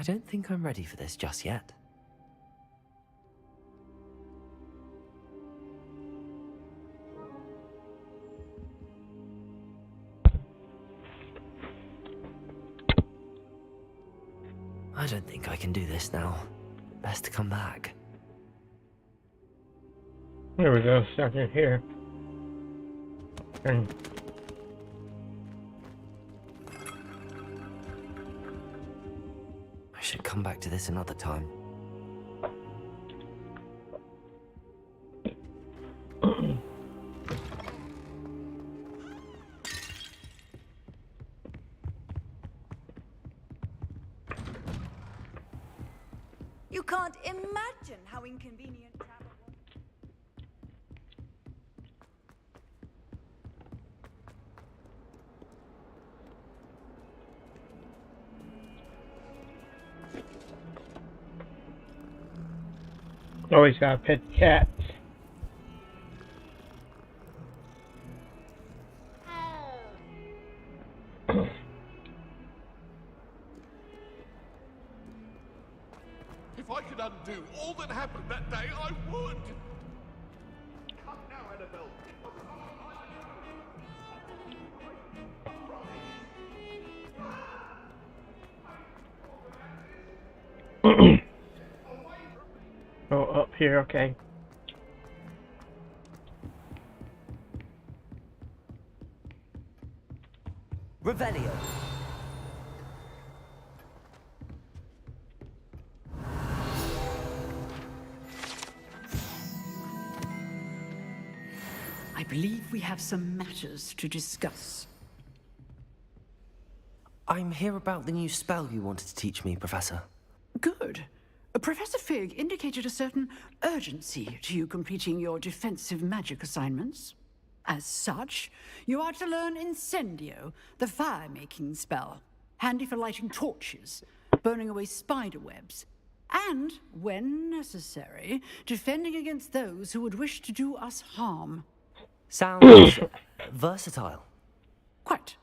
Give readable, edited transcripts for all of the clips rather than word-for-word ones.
I don't think I'm ready for this just yet. I don't think I can do this now. Best to come back. There we go, stuck in here. And I should come back to this another time. You can't imagine how inconvenient travel was. always gotta pet the cats. If I could undo all that happened that day, I would! Come now, Annabelle. Oh, up here, okay. Revelio. I believe we have some matters to discuss. I'm here about the new spell you wanted to teach me, Professor. Good. Professor Fig indicated a certain urgency to you completing your defensive magic assignments. As such, you are to learn Incendio, the fire-making spell, handy for lighting torches, burning away spider webs, and, when necessary, defending against those who would wish to do us harm. Sounds versatile. Quite.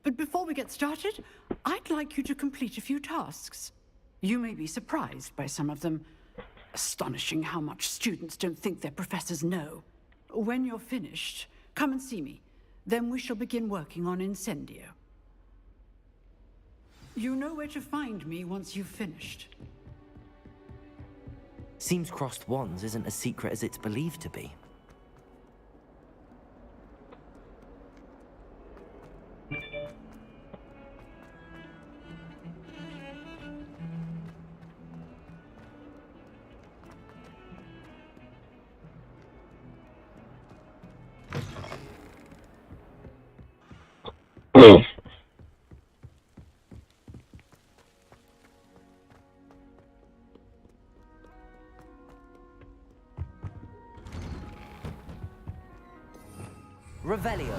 But before we get started, I'd like you to complete a few tasks. You may be surprised by some of them. Astonishing how much students don't think their professors know. When you're finished, come and see me. Then we shall begin working on Incendio. You know where to find me once you've finished. Seems crossed wands isn't as secret as it's believed to be. Revelio.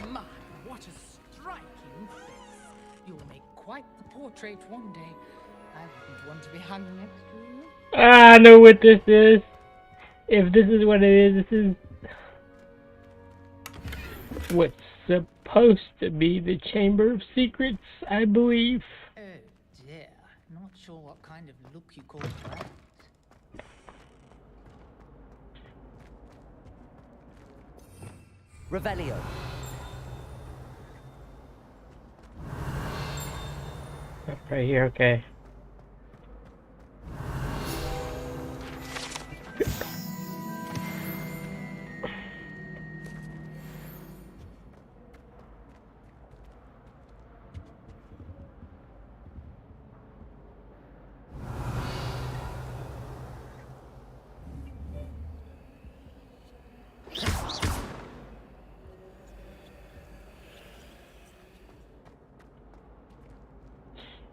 My, what a striking face. You'll make quite the portrait one day. I wouldn't want to be hung next to you. I know what this is. If this is what it is, this is what's supposed to be the Chamber of Secrets, I believe. Oh dear, not sure what kind of look you call that. Revelio. Right here, okay.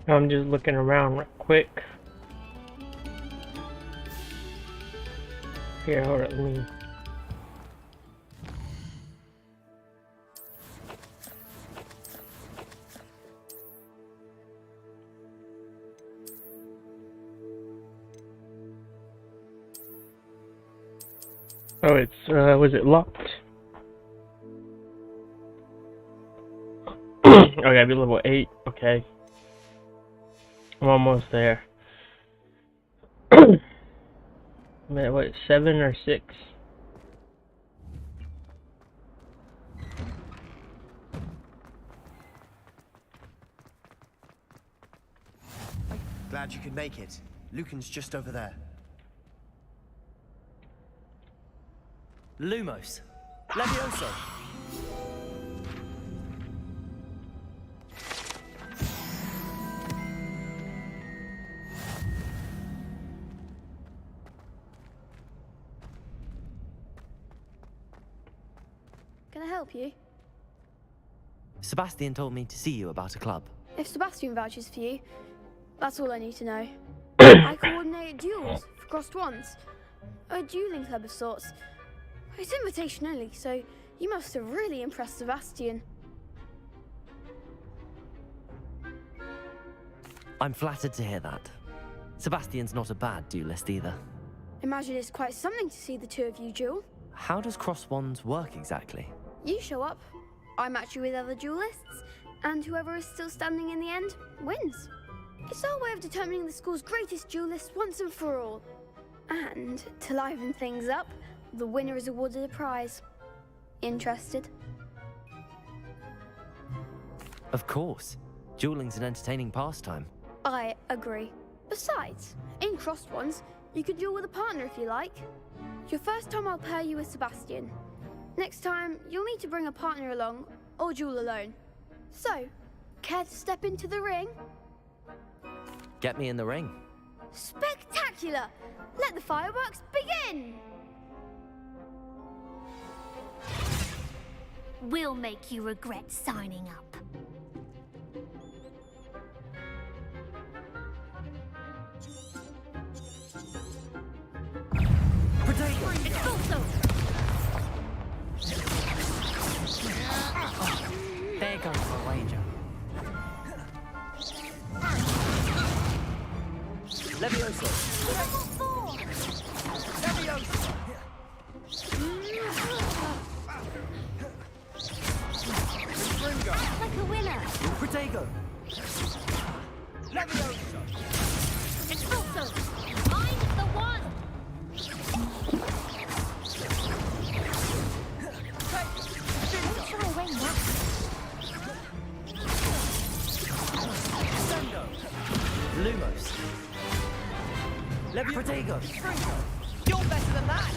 I'm just looking around real quick. Here, hold on, let me... Oh, it's, was it locked? I gotta be level 8. Okay. I'm almost there. Man, what, 7 or 6? Glad you could make it. Lucan's just over there. Lumos. Levioso. Can I help you? Sebastian told me to see you about a club. If Sebastian vouches for you, that's all I need to know. I coordinate duels for crossed wands. A dueling club of sorts. It's invitation only, so you must have really impressed Sebastian. I'm flattered to hear that. Sebastian's not a bad duelist either. Imagine it's quite something to see the two of you duel. How does cross wands work exactly? You show up, I match you with other duelists, and whoever is still standing in the end wins. It's our way of determining the school's greatest duelist once and for all. And to liven things up, the winner is awarded a prize. Interested? Of course. Dueling's an entertaining pastime. I agree. Besides, in crossed ones, you can duel with a partner if you like. Your first time I'll pair you with Sebastian. Next time, you'll need to bring a partner along, or duel alone. So, care to step into the ring? Get me in the ring. Spectacular! Let the fireworks begin! We'll make you regret signing up. It's also. There goes my wager. Levioso. Level 4. Levioso. Like a winner. Protego. Levioso. It's also. I'm the one. I'm sure I'll win that. Lumos. Protego. You're better than that.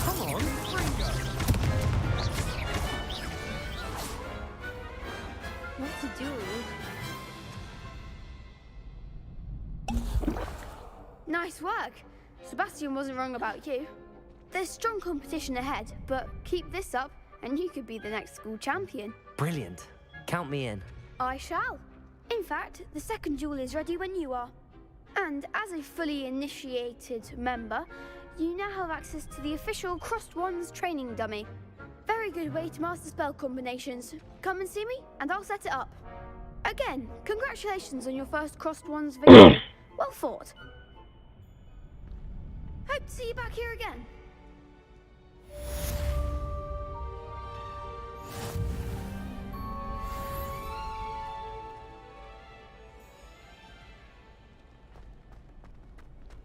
Come on. What's a duel? Nice work. Sebastian wasn't wrong about you. There's strong competition ahead, but keep this up and you could be the next school champion. Brilliant. Count me in. I shall. In fact, the second duel is ready when you are. And as a fully initiated member, you now have access to the official Crossed Wands training dummy. Very good way to master spell combinations. Come and see me, and I'll set it up. Again, congratulations on your first Crossed Wands victory. Well fought. Hope to see you back here again.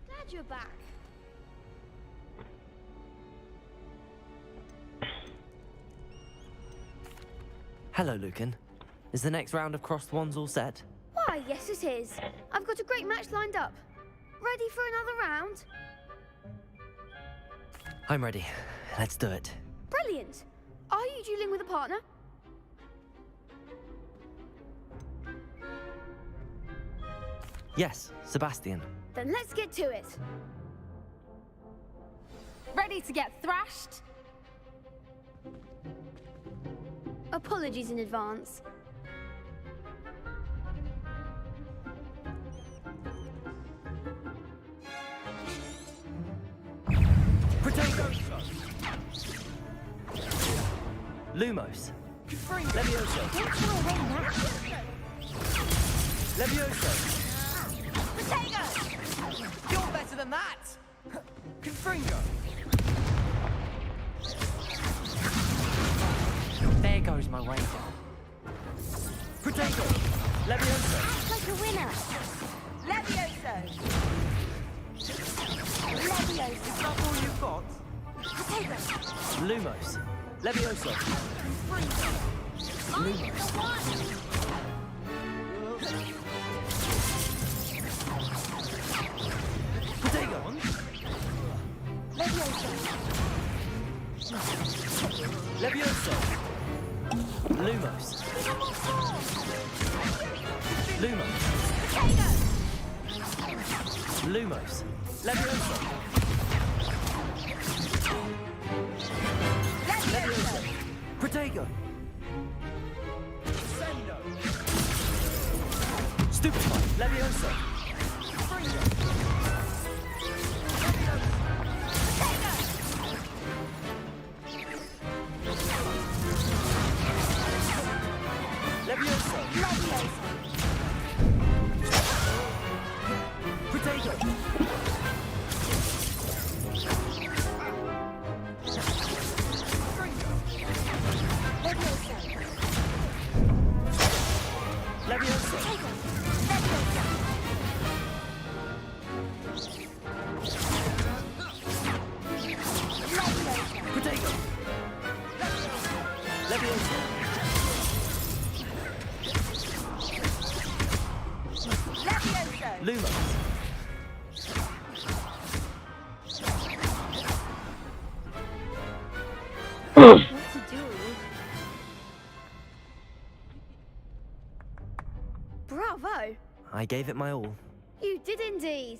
Glad you're back. Hello, Lucan. Is the next round of crossed wands all set? Why, yes it is. I've got a great match lined up. Ready for another round? I'm ready. Let's do it. Brilliant. Are you dueling with a partner? Yes, Sebastian. Then let's get to it. Ready to get thrashed? Apologies in advance. Protego. Lumos. Levioso. Levioso. Protego! You're better than that. Confringo. goes my wager. Protego! Levioso! Act like a winner. Levioso! Is that all you've got? Lumos! Levioso! Mine is the one. Protego! Levioso! Levioso! Lumos! Lumos! Lumos! Levioso! Levioso! Protego! Stupefy! Levioso! Levioso! Protego! Levioso! Protego! Levioso! Lumos! What to do? Bravo! I gave it my all. You did indeed.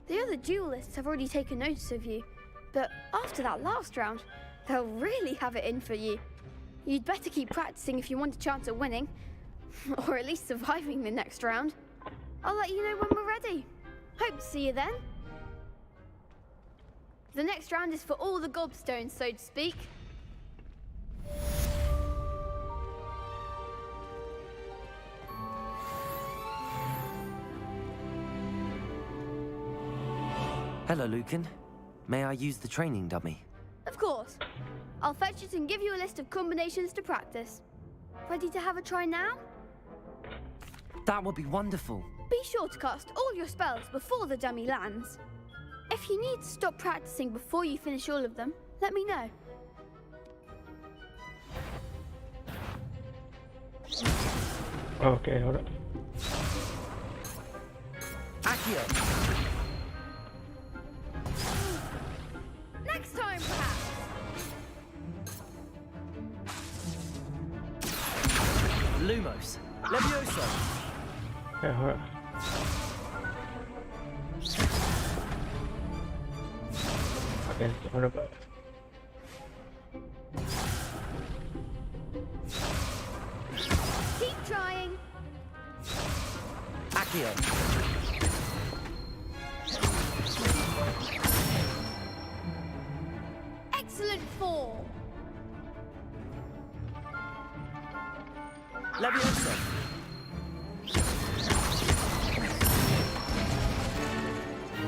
The other duelists have already taken notice of you, but after that last round, they'll really have it in for you. You'd better keep practicing if you want a chance at winning, or at least surviving the next round. I'll let you know when we're ready. Hope to see you then. The next round is for all the gobstones, so to speak. Hello, Lucan. May I use the training dummy? Of course. I'll fetch it and give you a list of combinations to practice. Ready to have a try now? That would be wonderful. Be sure to cast all your spells before the dummy lands. If you need to stop practicing before you finish all of them, let me know. Okay, hold up. Accio! Next time, perhaps. Lumos! Levioso! Okay, hold up. Okay, hold up. Keep trying. Accio! Excellent form. Levioso!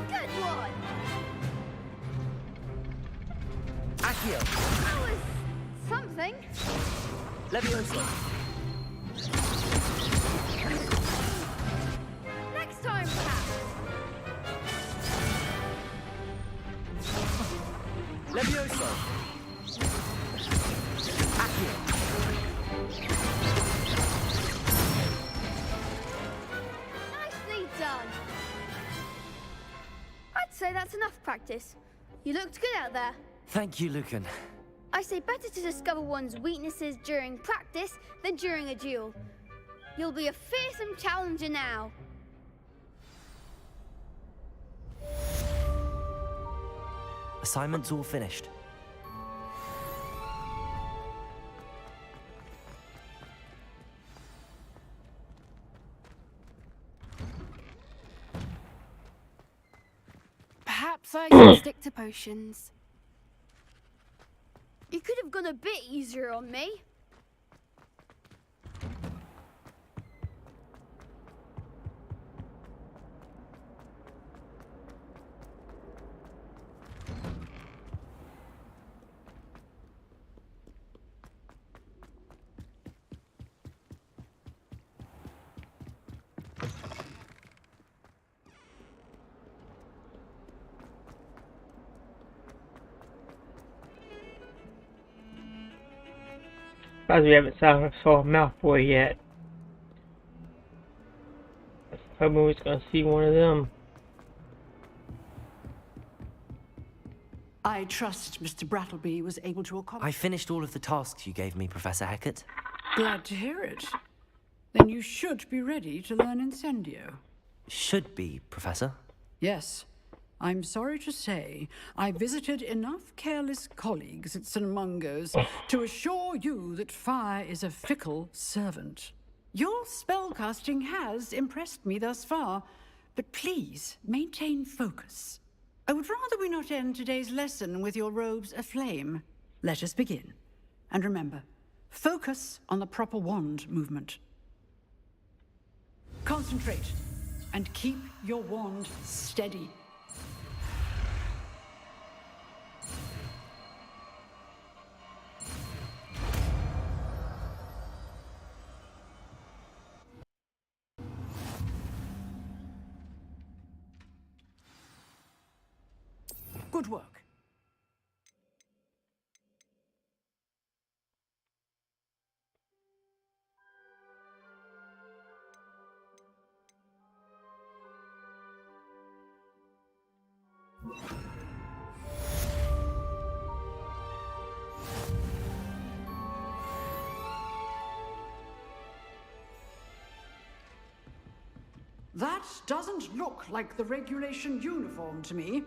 Good one. Accio! That was something. Levioso! Next time, perhaps. Levioso! Accio! Nicely done. I'd say that's enough practice. You looked good out there. Thank you, Lucan. I say better to discover one's weaknesses during practice than during a duel. You'll be a fearsome challenger now. Assignment's all finished. Perhaps I should stick to potions. You could have gone a bit easier on me. Surprised we haven't saw Malfoy yet. Hoping we're just gonna see one of them. I trust Mr. Brattleby was able to accomplish. I finished all of the tasks you gave me, Professor Hecat. Glad to hear it. Then you should be ready to learn Incendio. Should be, Professor. Yes. I'm sorry to say, I visited enough careless colleagues at St. Mungo's to assure you that fire is a fickle servant. Your spellcasting has impressed me thus far, but please maintain focus. I would rather we not end today's lesson with your robes aflame. Let us begin. And remember, focus on the proper wand movement. Concentrate, and keep your wand steady. Good work. That doesn't look like the regulation uniform to me.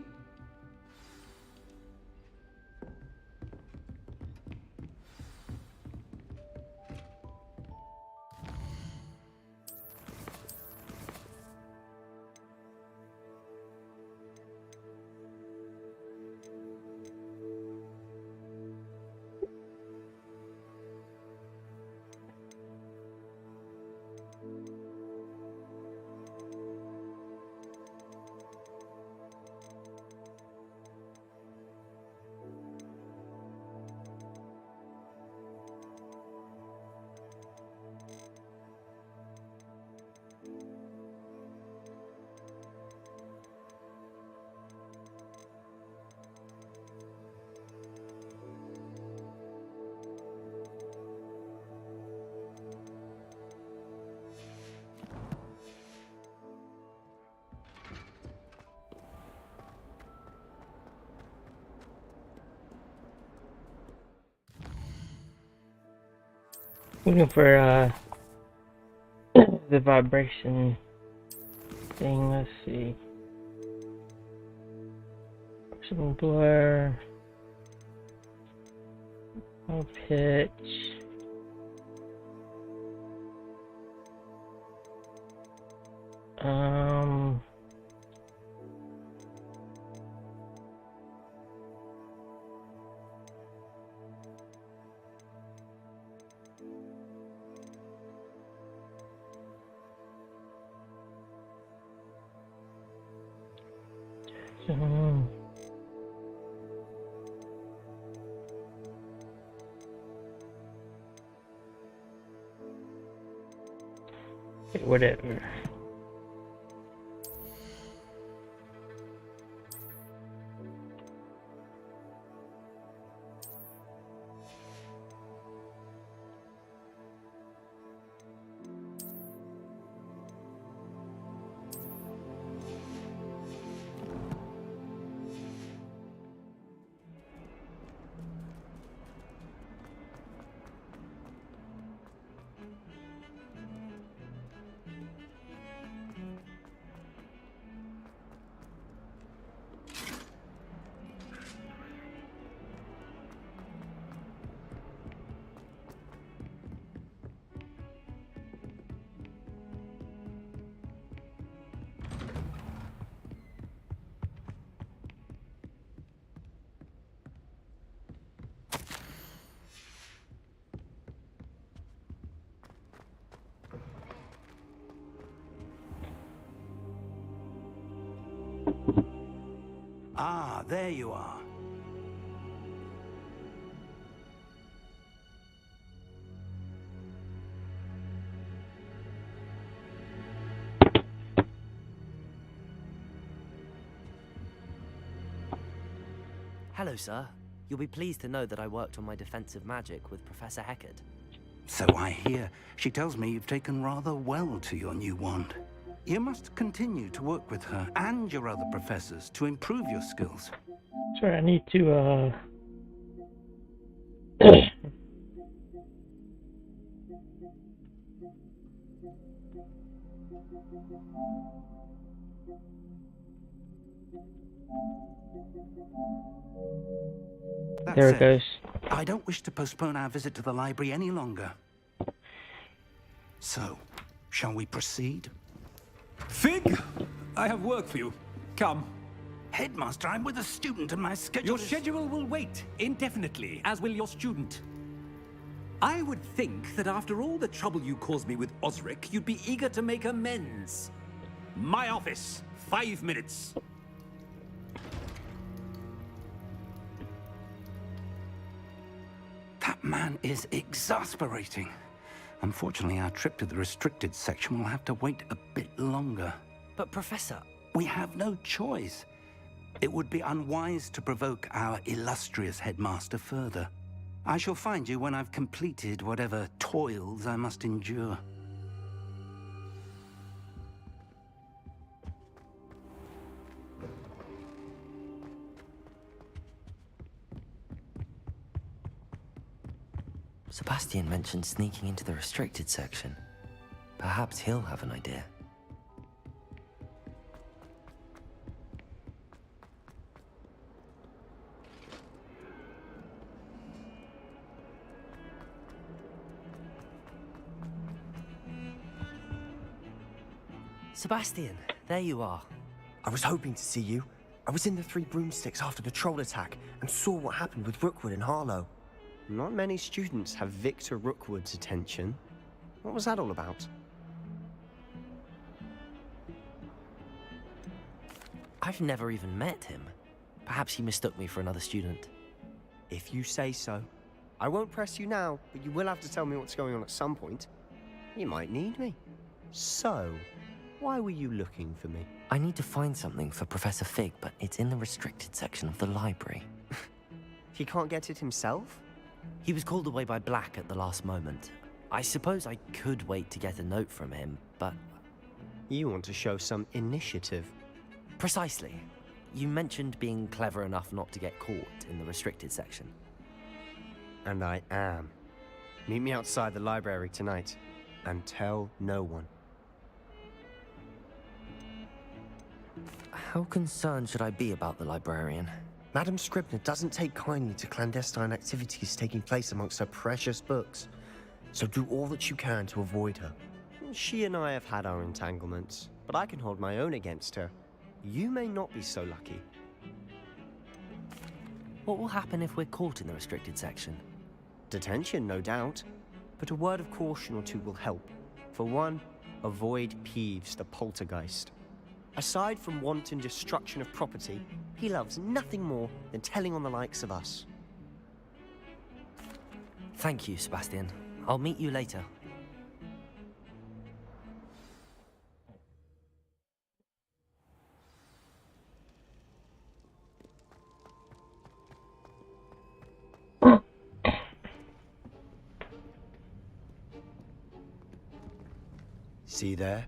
Looking for the vibration thing. Let's see. Some blur. No pitch. Whatever. Ah, there you are. Hello, sir. You'll be pleased to know that I worked on my defensive magic with Professor Hecat. So I hear. She tells me you've taken rather well to your new wand. You must continue to work with her and your other professors to improve your skills. Sorry, I need to, there it goes. I don't wish to postpone our visit to the library any longer. So, shall we proceed? Fig, I have work for you. Come. Headmaster, I'm with a student and my schedule Your schedule will wait indefinitely, as will your student. I would think that after all the trouble you caused me with Osric, you'd be eager to make amends. My office, 5 minutes. That man is exasperating. Unfortunately, our trip to the restricted section will have to wait a bit longer. But Professor... We have no choice. It would be unwise to provoke our illustrious headmaster further. I shall find you when I've completed whatever toils I must endure. Sebastian mentioned sneaking into the restricted section. Perhaps he'll have an idea. Sebastian, there you are. I was hoping to see you. I was in the Three Broomsticks after the troll attack and saw what happened with Rookwood and Harlow. Not many students have Victor Rookwood's attention. What was that all about? I've never even met him. Perhaps he mistook me for another student. If you say so. I won't press you now, but you will have to tell me what's going on at some point. You might need me. So, why were you looking for me? I need to find something for Professor Fig, but it's in the restricted section of the library. He can't get it himself? He was called away by Black at the last moment. I suppose I could wait to get a note from him, but... You want to show some initiative. Precisely. You mentioned being clever enough not to get caught in the restricted section. And I am. Meet me outside the library tonight, and tell no one. How concerned should I be about the librarian? Madam Scribner doesn't take kindly to clandestine activities taking place amongst her precious books, so do all that you can to avoid her. She and I have had our entanglements, but I can hold my own against her. You may not be so lucky. What will happen if we're caught in the restricted section? Detention, no doubt. But a word of caution or two will help. For one, avoid Peeves, the poltergeist. Aside from wanton destruction of property, he loves nothing more than telling on the likes of us. Thank you, Sebastian. I'll meet you later. See there?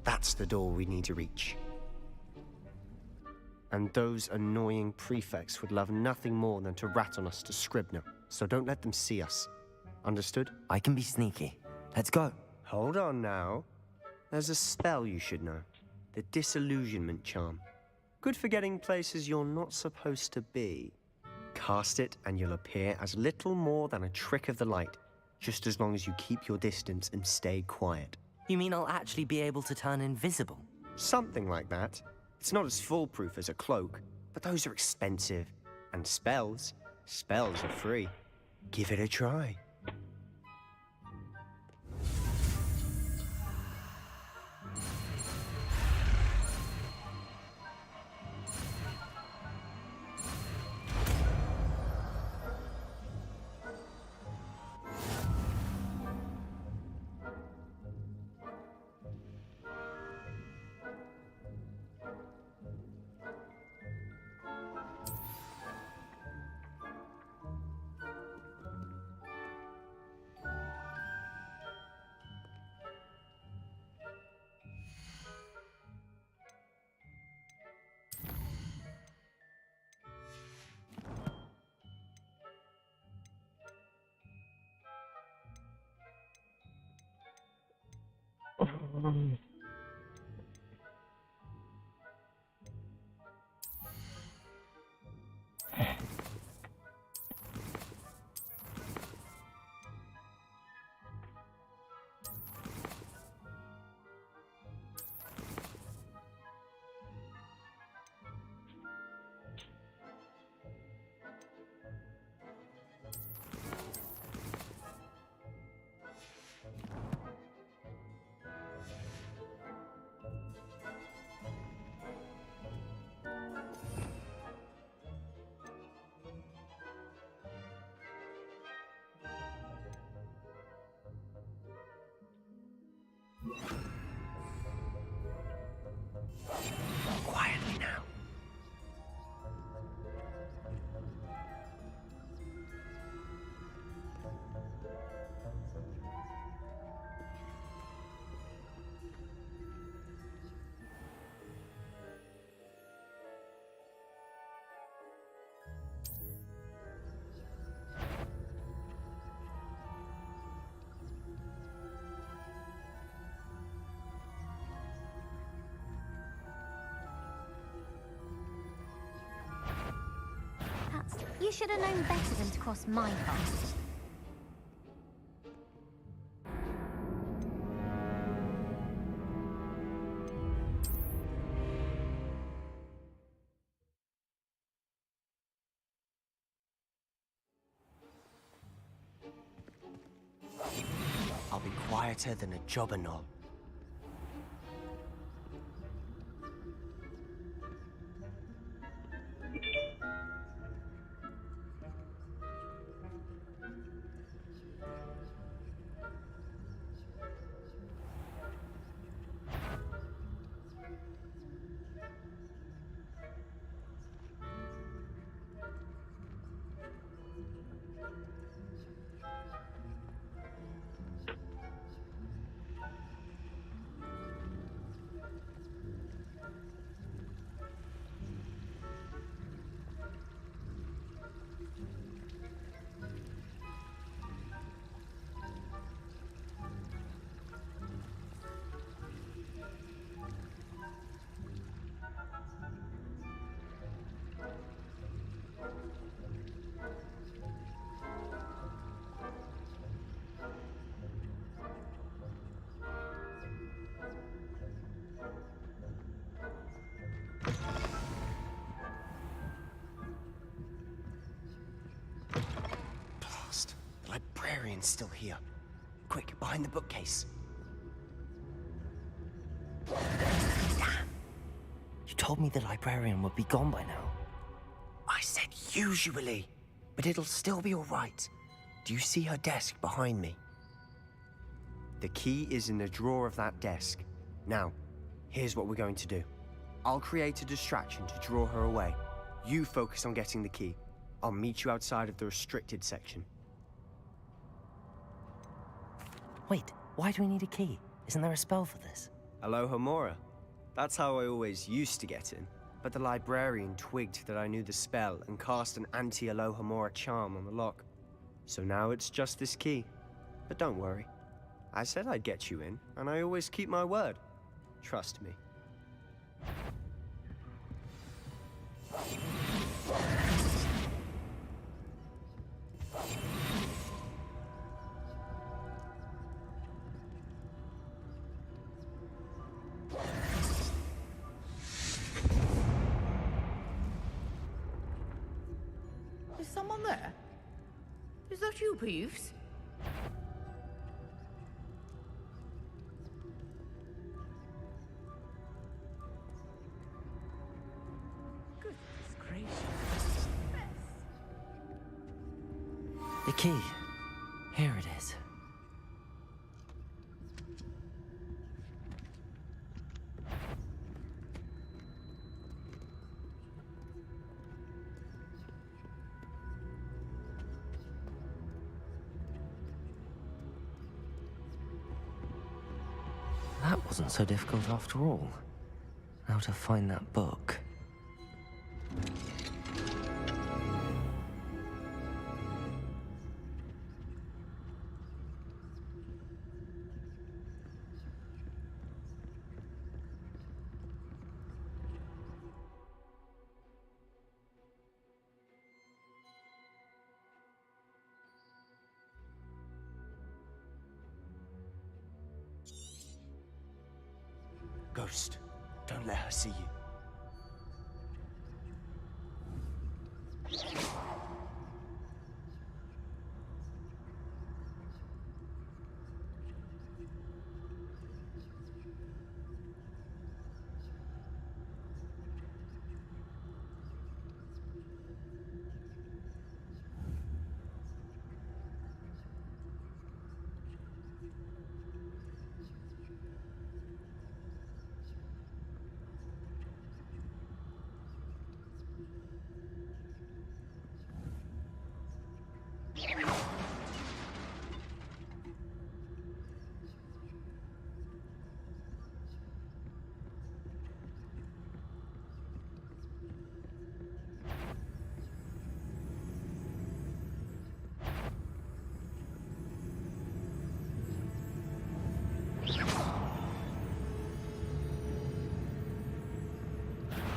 That's the door we need to reach. And those annoying prefects would love nothing more than to rat on us to Scribner, so don't let them see us. Understood? I can be sneaky. Let's go. Hold on now. There's a spell you should know. The Disillusionment Charm. Good for getting places you're not supposed to be. Cast it and you'll appear as little more than a trick of the light, just as long as you keep your distance and stay quiet. You mean I'll actually be able to turn invisible? Something like that. It's not as foolproof as a cloak, but those are expensive. And spells are free. Give it a try. Quietly now. You should have known better than to cross my path. I'll be quieter than a jobberknoll. Blast. The librarian's still here. Quick, behind the bookcase. You told me the librarian would be gone by now. I said usually, but it'll still be all right. Do you see her desk behind me? The key is in the drawer of that desk. Now, here's what we're going to do. I'll create a distraction to draw her away. You focus on getting the key. I'll meet you outside of the restricted section. Wait, why do we need a key? Isn't there a spell for this? Alohomora. That's how I always used to get in. But the librarian twigged that I knew the spell and cast an anti-Alohomora charm on the lock. So now it's just this key. But don't worry. I said I'd get you in, and I always keep my word. Trust me. Is someone there? Is that you, Peeves? Goodness gracious. The key. Here it is. That wasn't so difficult after all. Now to find that book. Ghost, don't let her see you.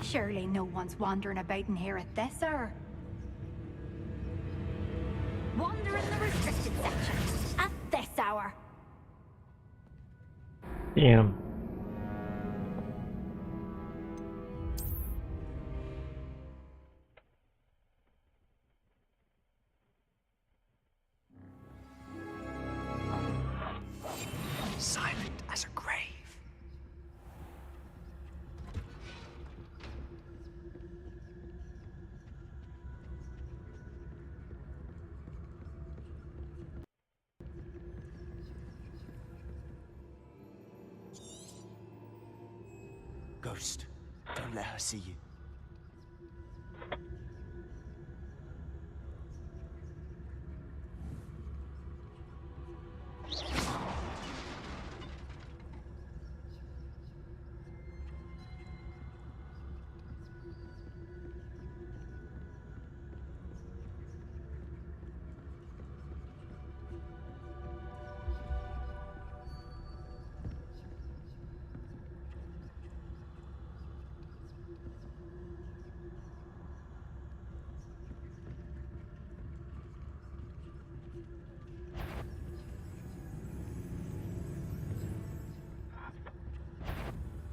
Surely no one's wandering about in here at this hour. Wander in the restricted section at this hour. Damn. Silent as a grave. Ghost, don't let her see you.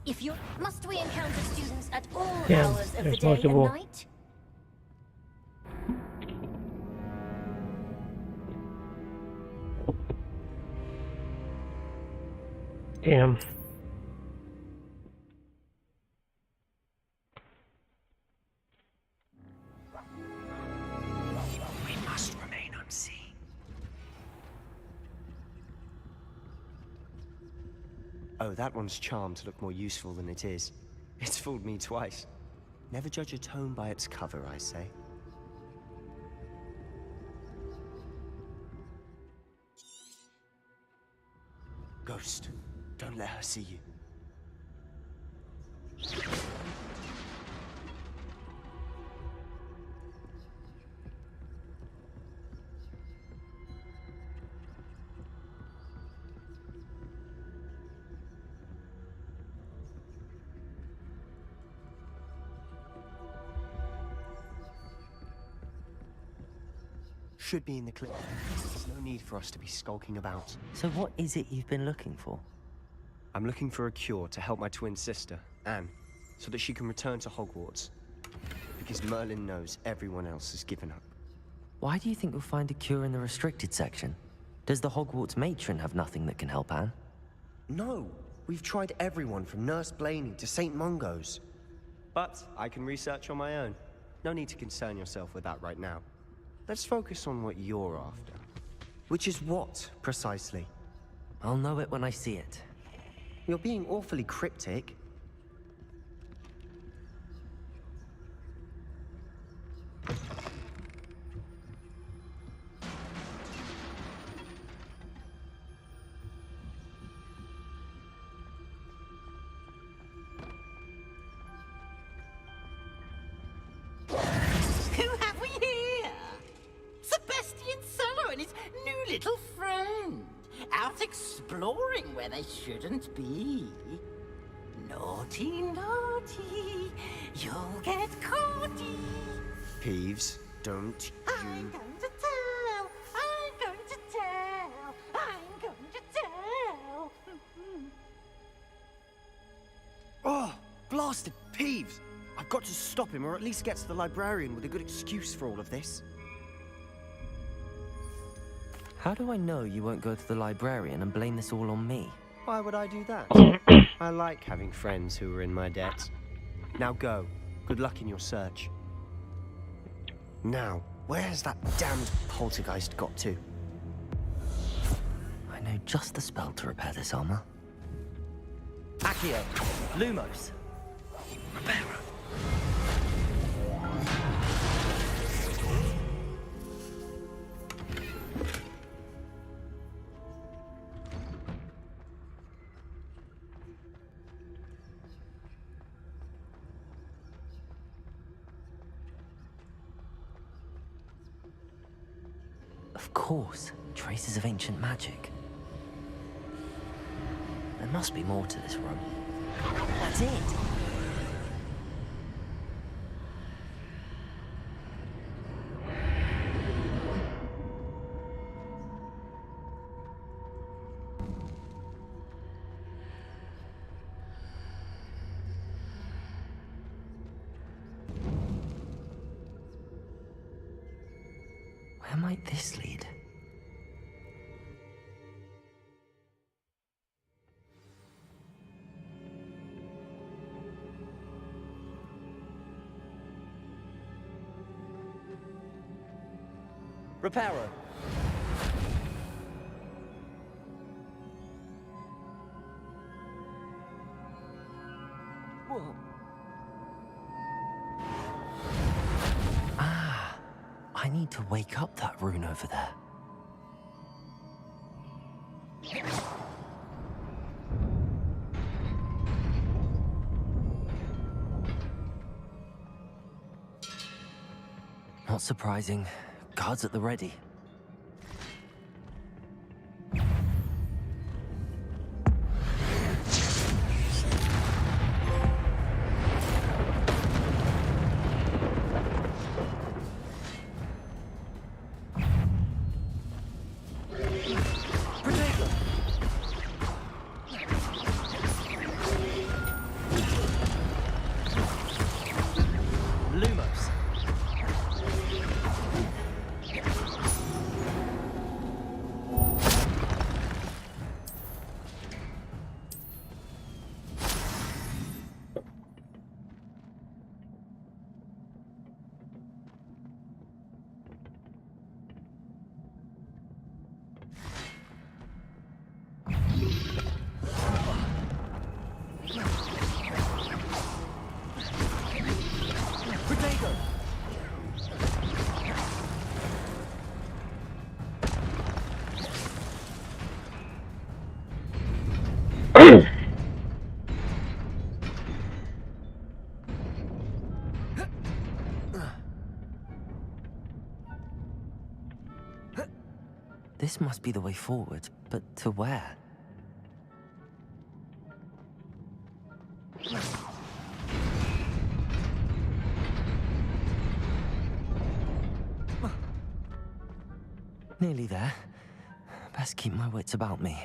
If you must we encounter students at all Damn, hours of the there's day multiple. and night? Damn. We must remain unseen. Oh, that one's charmed to look more useful than it is. It's fooled me twice. Never judge a tome by its cover, I say. Ghost, don't let her see you. Should be in the clip. There's no need for us to be skulking about. So what is it you've been looking for? I'm looking for a cure to help my twin sister, Anne, so that she can return to Hogwarts. Because Merlin knows everyone else has given up. Why do you think you'll find a cure in the restricted section? Does the Hogwarts matron have nothing that can help Anne? No! We've tried everyone from Nurse Blaney to St. Mungo's. But I can research on my own. No need to concern yourself with that right now. Let's focus on what you're after. Which is what, precisely? I'll know it when I see it. You're being awfully cryptic. Who have we here? Sebastian Sallow and his new little friend. Out exploring where they shouldn't be. Naughty, naughty. You'll get caughty. Peeves, don't I'm going to tell. I'm going to tell. I'm going to tell. bastard, Peeves! I've got to stop him, or at least get to the librarian with a good excuse for all of this. How do I know you won't go to the librarian and blame this all on me? Why would I do that? I like having friends who are in my debt. Now go. Good luck in your search. Now, where's that damned poltergeist got to? I know just the spell to repair this armor. Accio! Lumos! Reparo! Of course, traces of ancient magic. There must be more to this room. That's it! Where might this lead? Reparo. Whoa. I need to wake up that rune over there. Not surprising. Guards at the ready. This must be the way forward, but to where? Nearly there. Best keep my wits about me.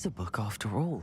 is a book after all.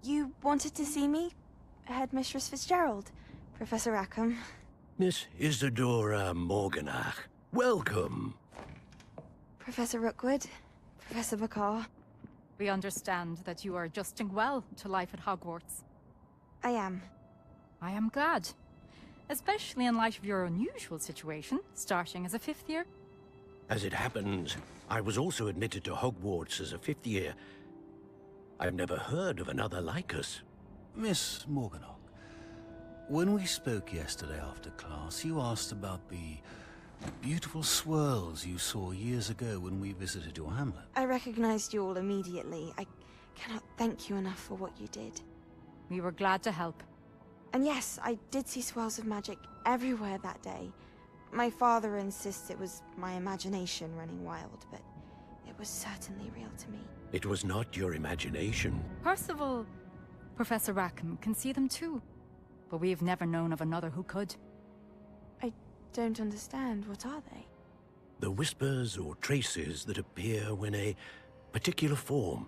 You wanted to see me? Headmistress Fitzgerald, Professor Rackham. Miss Isadora Morganach, welcome. Professor Rookwood, Professor Bakar. We understand that you are adjusting well to life at Hogwarts. I am. I am glad. Especially in light of your unusual situation, starting as a 5th year. As it happens, I was also admitted to Hogwarts as a 5th year. I've never heard of another like us. Miss Morganach, when we spoke yesterday after class, you asked about the beautiful swirls you saw years ago when we visited your hamlet. I recognized you all immediately. I cannot thank you enough for what you did. We were glad to help. And yes, I did see swirls of magic everywhere that day. My father insists it was my imagination running wild, but it was certainly real to me. It was not your imagination. Percival, Professor Rackham can see them too. But we have never known of another who could. I don't understand. What are they? The whispers or traces that appear when a particular form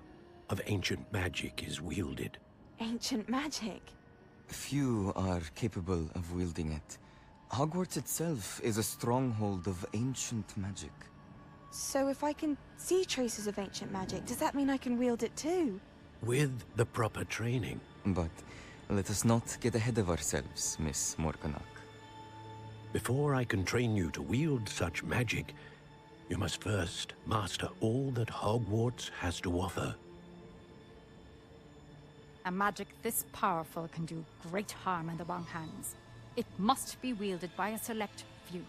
of ancient magic is wielded. Ancient magic? Few are capable of wielding it. Hogwarts itself is a stronghold of ancient magic. So if I can see traces of ancient magic, does that mean I can wield it too? With the proper training. But let us not get ahead of ourselves, Miss Morganach. Before I can train you to wield such magic, you must first master all that Hogwarts has to offer. A magic this powerful can do great harm in the wrong hands. It must be wielded by a select few.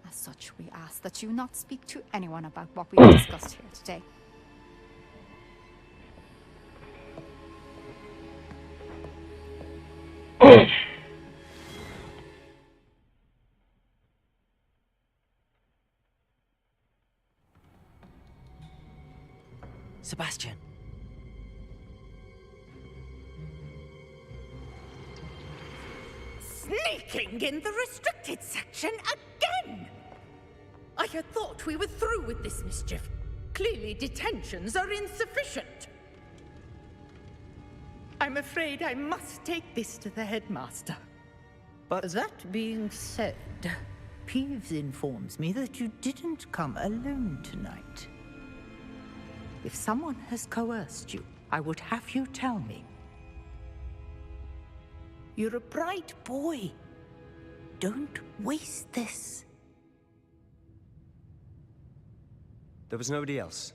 As such, we ask that you not speak to anyone about what we have discussed here today. Sebastian. Sneaking in the restricted section again! I had thought we were through with this mischief. Clearly detentions are insufficient. I'm afraid I must take this to the headmaster. But that being said, Peeves informs me that you didn't come alone tonight. If someone has coerced you, I would have you tell me. You're a bright boy. Don't waste this. There was nobody else.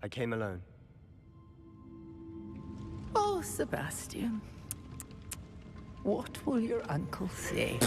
I came alone. Oh, Sebastian. What will your uncle say?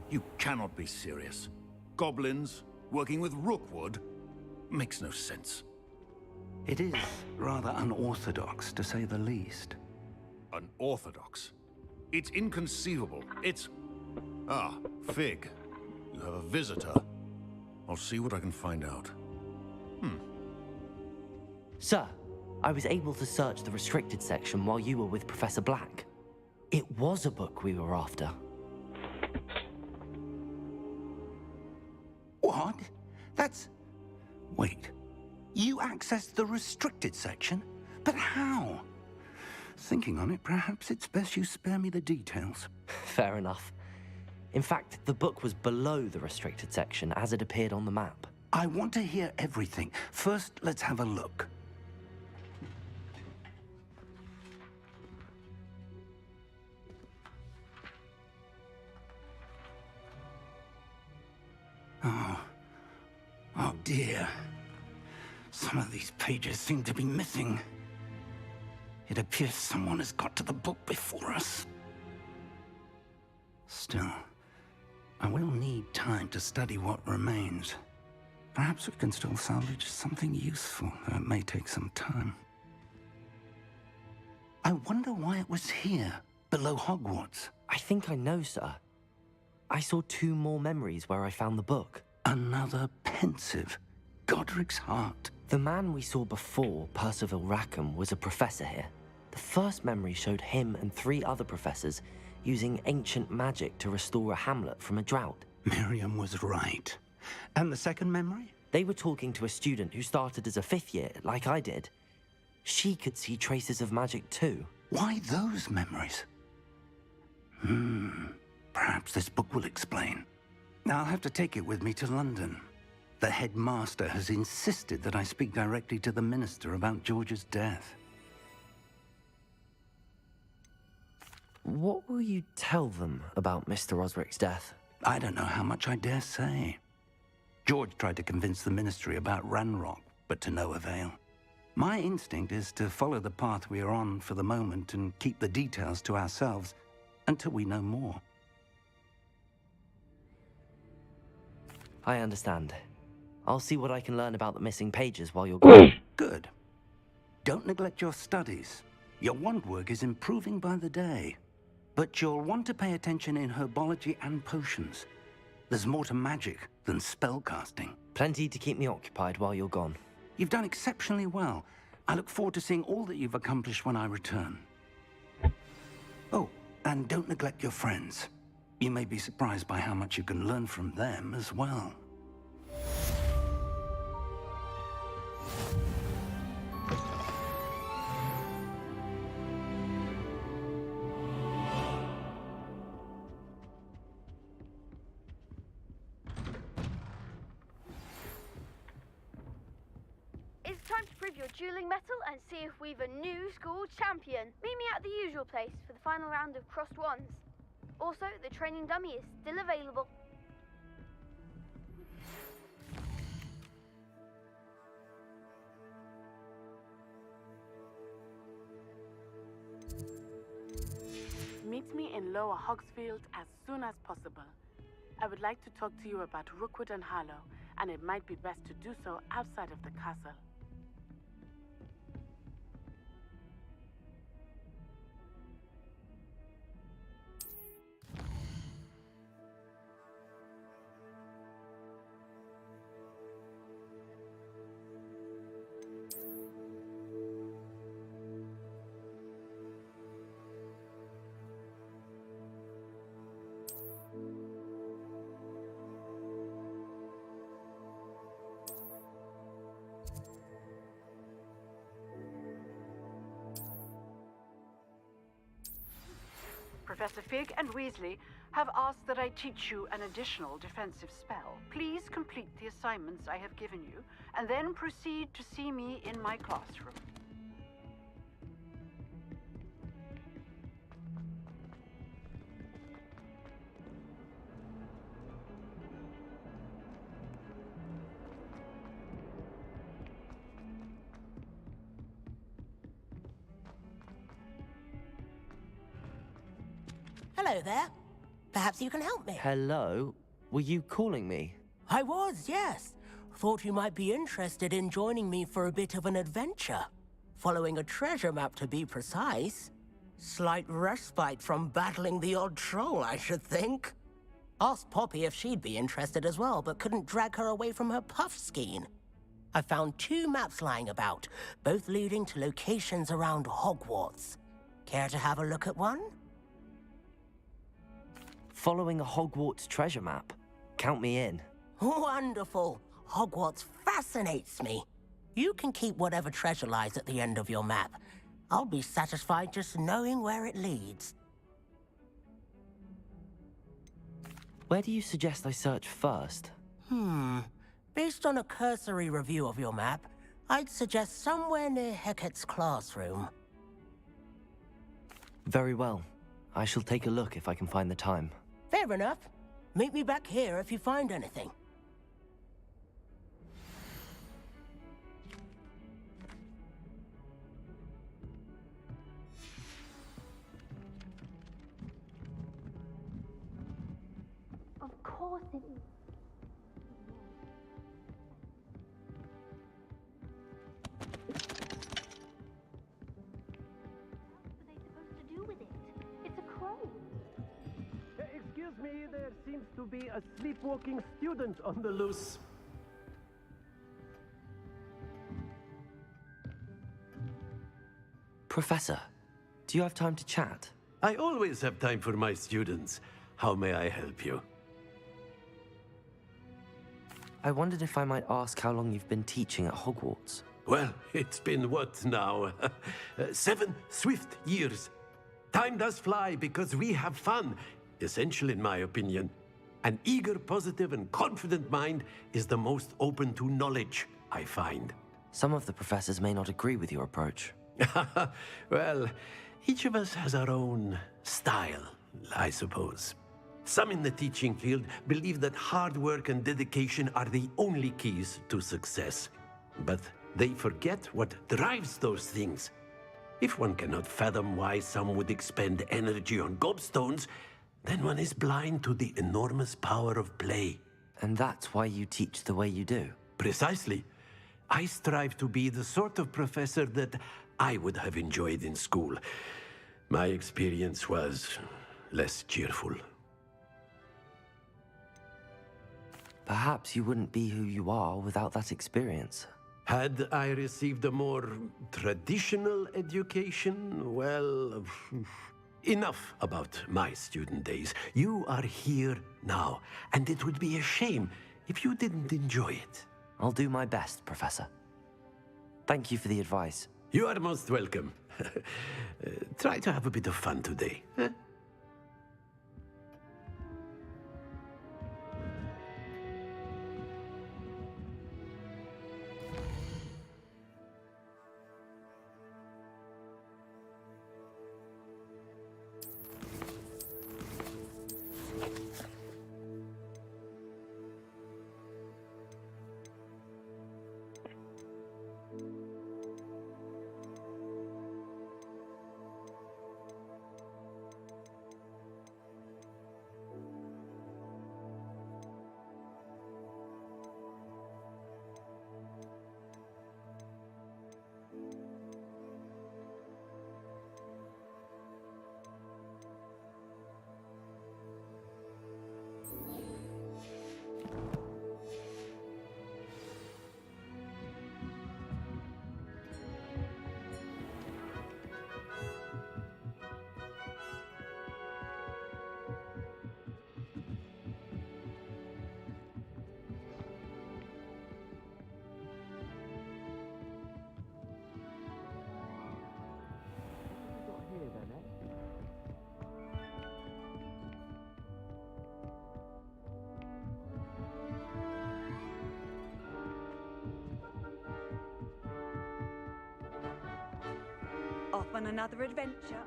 You cannot be serious. Goblins working with Rookwood makes no sense. It is rather unorthodox, to say the least. Unorthodox? It's inconceivable. It's... Ah, Fig. You have a visitor. I'll see what I can find out. Sir, I was able to search the restricted section while you were with Professor Black. It was a book we were after. What? That's... Wait. You accessed the restricted section? But how? Thinking on it, perhaps it's best you spare me the details. Fair enough. In fact, the book was below the restricted section as it appeared on the map. I want to hear everything. First, let's have a look. Oh dear. Some of these pages seem to be missing. It appears someone has got to the book before us. Still, I will need time to study what remains. Perhaps we can still salvage something useful, though it may take some time. I wonder why it was here, below Hogwarts. I think I know, sir. I saw 2 more memories where I found the book. Another pensive. Godric's heart. The man we saw before, Percival Rackham, was a professor here. The first memory showed him and 3 other professors using ancient magic to restore a hamlet from a drought. Miriam was right. And the second memory? They were talking to a student who started as a 5th year, like I did. She could see traces of magic too. Why those memories? Perhaps this book will explain. I'll have to take it with me to London. The headmaster has insisted that I speak directly to the minister about George's death. What will you tell them about Mr. Osric's death? I don't know how much I dare say. George tried to convince the ministry about Ranrock, but to no avail. My instinct is to follow the path we are on for the moment and keep the details to ourselves until we know more. I understand. I'll see what I can learn about the missing pages while you're gone. Good. Don't neglect your studies. Your wand work is improving by the day. But you'll want to pay attention in herbology and potions. There's more to magic than spellcasting. Plenty to keep me occupied while you're gone. You've done exceptionally well. I look forward to seeing all that you've accomplished when I return. Oh, and don't neglect your friends. You may be surprised by how much you can learn from them as well. time to prove your dueling mettle and see if we've a new school champion. Meet me at the usual place for the final round of crossed wands. Also, the training dummy is still available. Meet me in Lower Hogsfield as soon as possible. I would like to talk to you about Rookwood and Harlow, and it might be best to do so outside of the castle. Professor Fig and Weasley have asked that I teach you an additional defensive spell. Please complete the assignments I have given you, and then proceed to see me in my classroom. Hello there. Perhaps you can help me. Hello? Were you calling me? I was, yes. Thought you might be interested in joining me for a bit of an adventure. Following a treasure map, to be precise. Slight respite from battling the odd troll, I should think. Asked Poppy if she'd be interested as well, but couldn't drag her away from her puff skein. I found 2 maps lying about, both leading to locations around Hogwarts. Care to have a look at one? Following a Hogwarts treasure map. Count me in. Wonderful. Hogwarts fascinates me. You can keep whatever treasure lies at the end of your map. I'll be satisfied just knowing where it leads. Where do you suggest I search first? Based on a cursory review of your map, I'd suggest somewhere near Hecate's classroom. Very well. I shall take a look if I can find the time. Fair enough. Meet me back here if you find anything. Of course it is. Excuse me, there seems to be a sleepwalking student on the loose. Professor, do you have time to chat? I always have time for my students. How may I help you? I wondered if I might ask how long you've been teaching at Hogwarts. Well, it's been what now? 7 swift years. Time does fly because we have fun. Essential in my opinion. An eager, positive, and confident mind is the most open to knowledge, I find. Some of the professors may not agree with your approach. Well, each of us has our own style, I suppose. Some in the teaching field believe that hard work and dedication are the only keys to success. But they forget what drives those things. If one cannot fathom why some would expend energy on gobstones, then one is blind to the enormous power of play. And that's why you teach the way you do? Precisely. I strive to be the sort of professor that I would have enjoyed in school. My experience was less cheerful. Perhaps you wouldn't be who you are without that experience. Had I received a more traditional education, well, enough about my student days. You are here now, and it would be a shame if you didn't enjoy it. I'll do my best, Professor. Thank you for the advice. You are most welcome. Try to have a bit of fun today. Huh? on another adventure.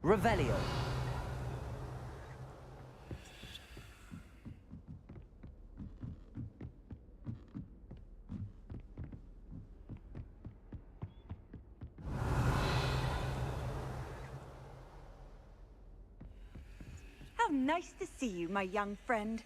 Revelio. How nice to see you, my young friend.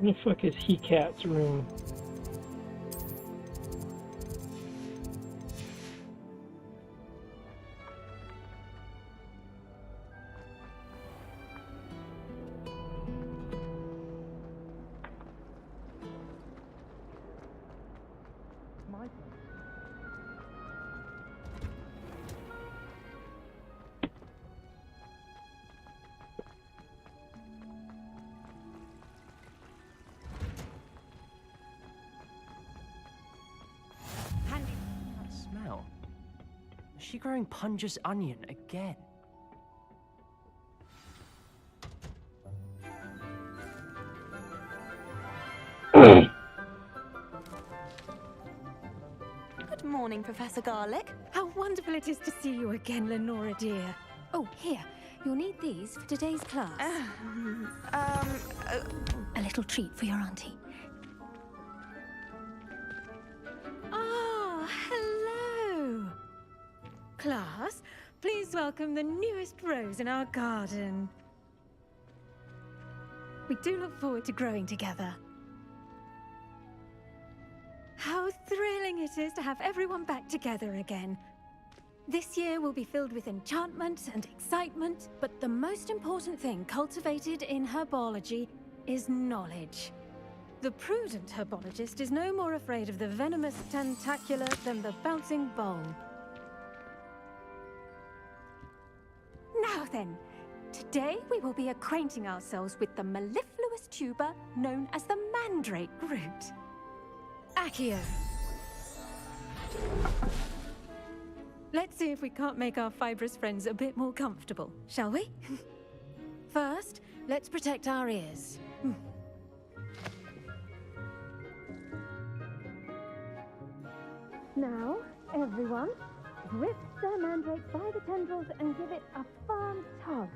Where the fuck is He Cat's room? That smell. Is she growing Punja's onion again? Good morning, Professor Garlick. How wonderful it is to see you again, Lenora dear. Oh, here. You'll need these for today's class. A little treat for your auntie. Oh, hello. Class, please welcome the newest rose in our garden. We do look forward to growing together. How thrilling it is to have everyone back together again. This year will be filled with enchantment and excitement, but the most important thing cultivated in herbology is knowledge. The prudent herbologist is no more afraid of the venomous tentacula than the bouncing bulb. Now then, today we will be acquainting ourselves with the mellifluous tuber known as the mandrake root. Accio. Let's see if we can't make our fibrous friends a bit more comfortable, shall we? First, let's protect our ears. Now, everyone, grip the mandrake by the tendrils and give it a firm tug.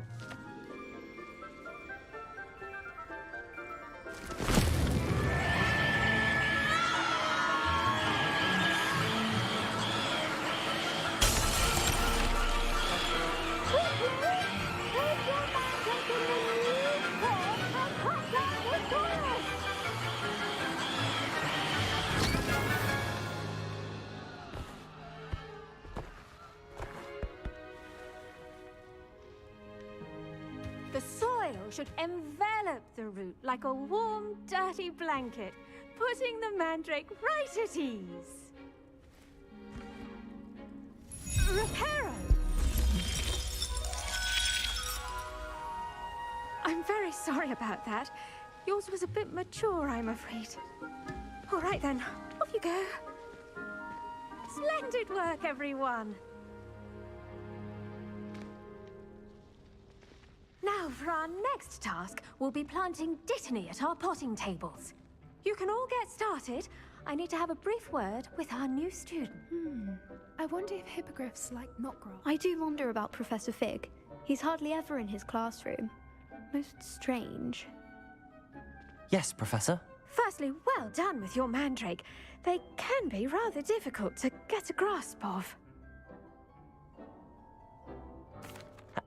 The soil should envelop the root like a warm, dirty blanket, putting the mandrake right at ease. Reparo! I'm very sorry about that. Yours was a bit mature, I'm afraid. All right then, off you go. Splendid work, everyone. Now, for our next task, we'll be planting dittany at our potting tables. You can all get started. I need to have a brief word with our new student. I wonder if hippogriffs like knot grass. I do wonder about Professor Fig. He's hardly ever in his classroom. Most strange. Yes, Professor. Firstly, well done with your mandrake. They can be rather difficult to get a grasp of.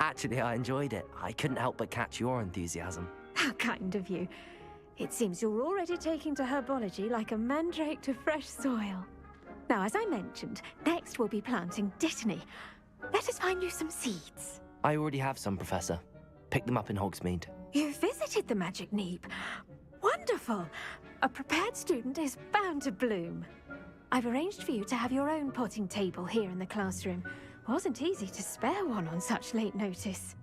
Actually, I enjoyed it. I couldn't help but catch your enthusiasm. How kind of you. It seems you're already taking to herbology like a mandrake to fresh soil. Now, as I mentioned, next we'll be planting dittany. Let us find you some seeds. I already have some, Professor. Picked them up in Hogsmeade. You visited the Magic Neep. Wonderful! A prepared student is bound to bloom. I've arranged for you to have your own potting table here in the classroom. Wasn't easy to spare one on such late notice.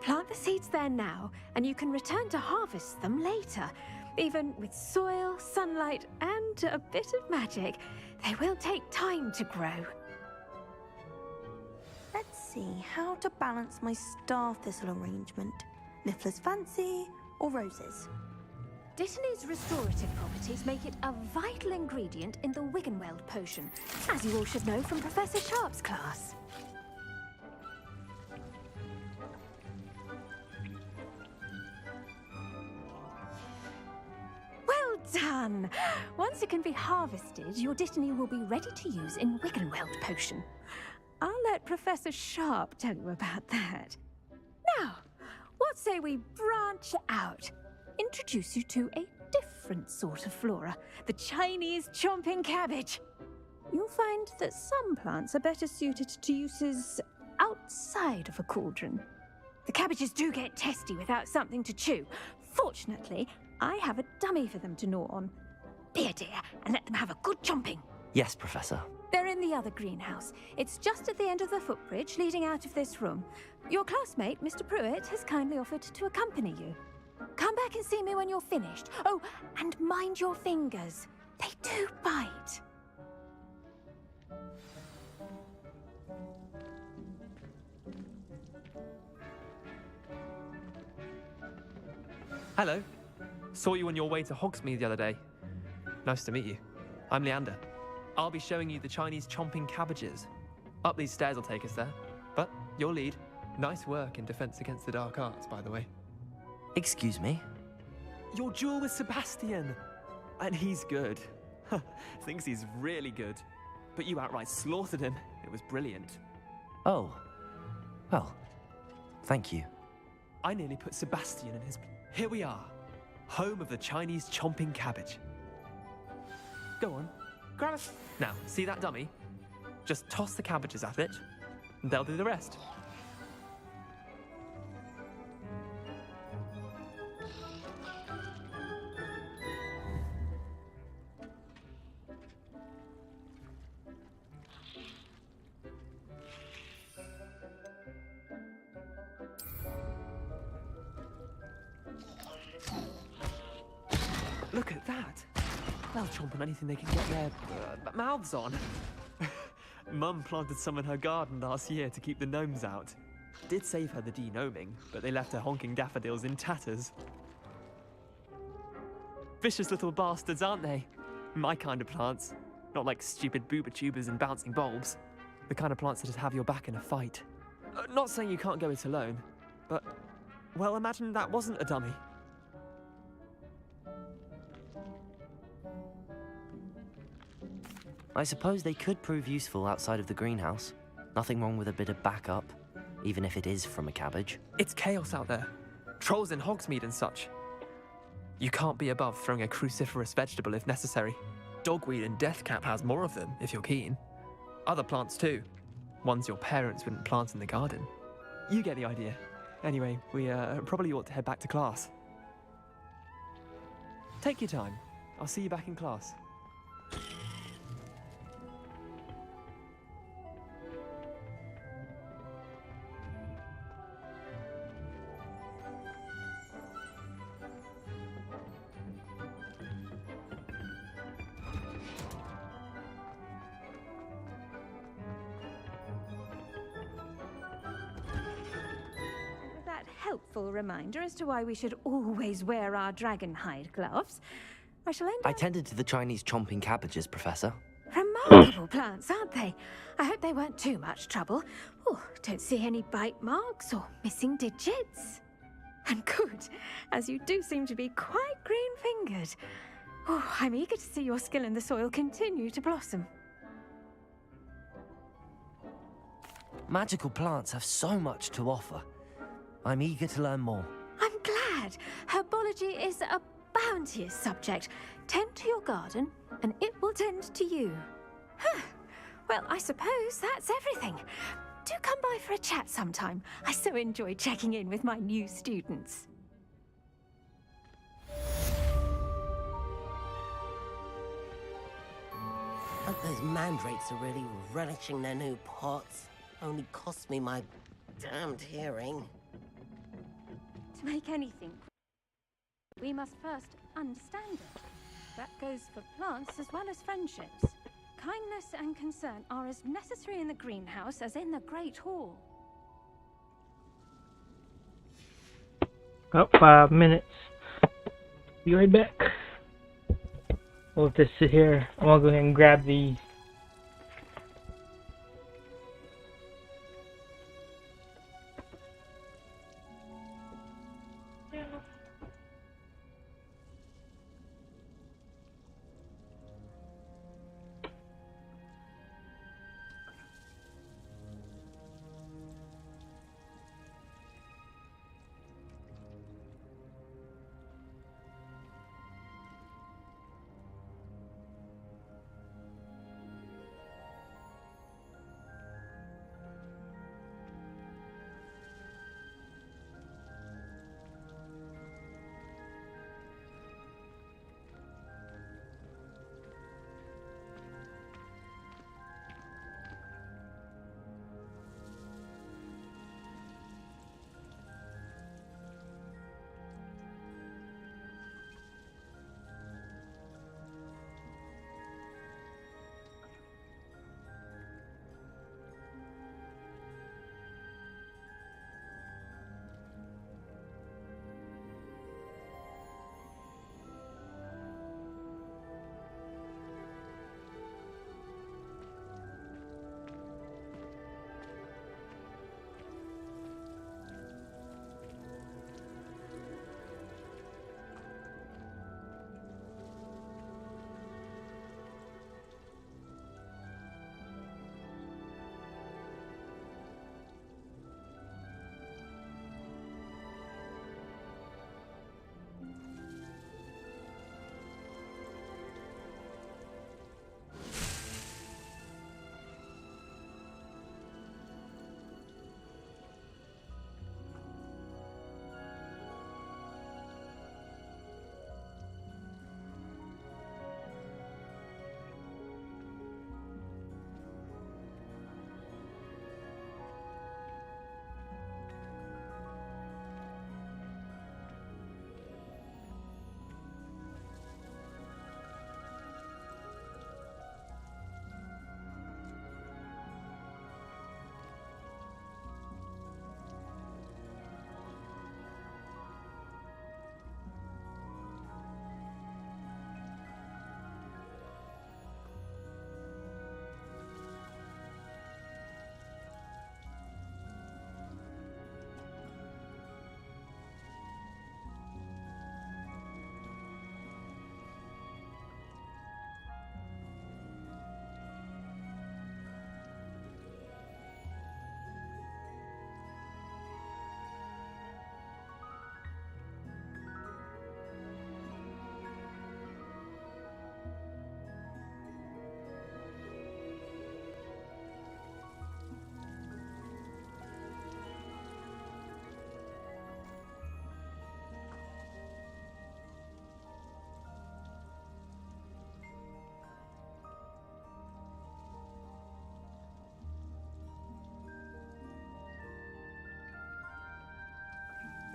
Plant the seeds there now, and you can return to harvest them later. Even with soil, sunlight, and a bit of magic, they will take time to grow. Let's see how to balance my star thistle arrangement. Niffler's fancy or roses? Dittany's restorative properties make it a vital ingredient in the Wiggenweld potion, as you all should know from Professor Sharp's class. Well done! Once it can be harvested, your dittany will be ready to use in Wiggenweld potion. I'll let Professor Sharp tell you about that. Now, what say we branch out? Introduce you to a different sort of flora, the Chinese chomping cabbage. You'll find that some plants are better suited to uses outside of a cauldron. The cabbages do get testy without something to chew. Fortunately, I have a dummy for them to gnaw on. Be a dear and let them have a good chomping. Yes, Professor. They're in the other greenhouse. It's just at the end of the footbridge leading out of this room. Your classmate, Mr. Pruitt, has kindly offered to accompany you. Come back and see me when you're finished. Oh, and mind your fingers. They do bite. Hello. Saw you on your way to Hogsmeade the other day. Nice to meet you. I'm Leander. I'll be showing you the Chinese chomping cabbages. Up these stairs will take us there. But your lead. Nice work in Defense Against the Dark Arts, by the way. Excuse me? Your duel with Sebastian. And he's good. Thinks he's really good. But you outright slaughtered him. It was brilliant. Oh. Well, thank you. I nearly put Sebastian in his... Here we are. Home of the Chinese chomping cabbage. Go on. Grab us. Now, see that dummy? Just toss the cabbages at it, and they'll do the rest. Look at that. They'll chomp on anything they can get their mouths on. Mum planted some in her garden last year to keep the gnomes out. Did save her the de-gnoming, but they left her honking daffodils in tatters. Vicious little bastards, aren't they? My kind of plants. Not like stupid booba tubers and bouncing bulbs. The kind of plants that just have your back in a fight. Not saying you can't go it alone, but, well, imagine that wasn't a dummy. I suppose they could prove useful outside of the greenhouse. Nothing wrong with a bit of backup, even if it is from a cabbage. It's chaos out there. Trolls in Hogsmeade and such. You can't be above throwing a cruciferous vegetable if necessary. Dogweed and deathcap has more of them, if you're keen. Other plants too. Ones your parents wouldn't plant in the garden. You get the idea. Anyway, we probably ought to head back to class. Take your time. I'll see you back in class. Helpful reminder as to why we should always wear our dragon hide gloves. I shall end I tended to the Chinese chomping cabbages, Professor. Remarkable plants, aren't they? I hope they weren't too much trouble. Oh, don't see any bite marks or missing digits. And good, as you do seem to be quite green-fingered. Oh, I'm eager to see your skill in the soil continue to blossom. Magical plants have so much to offer. I'm eager to learn more. I'm glad. Herbology is a bounteous subject. Tend to your garden, and it will tend to you. Huh. Well, I suppose that's everything. Do come by for a chat sometime. I so enjoy checking in with my new students. Hope those mandrakes are really relishing their new pots. Only cost me my damned hearing. To make anything, we must first understand it. That goes for plants as well as friendships. Kindness and concern are as necessary in the greenhouse as in the Great Hall. About 5 minutes. Be right back. We'll just sit here. I'm gonna go ahead and grab these.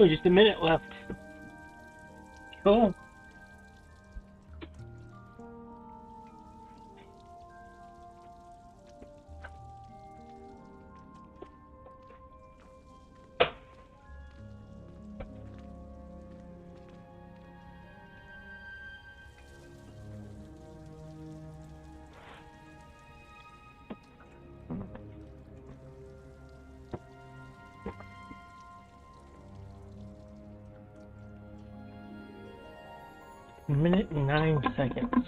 Oh, just a minute left. Cool. A minute and 9 seconds.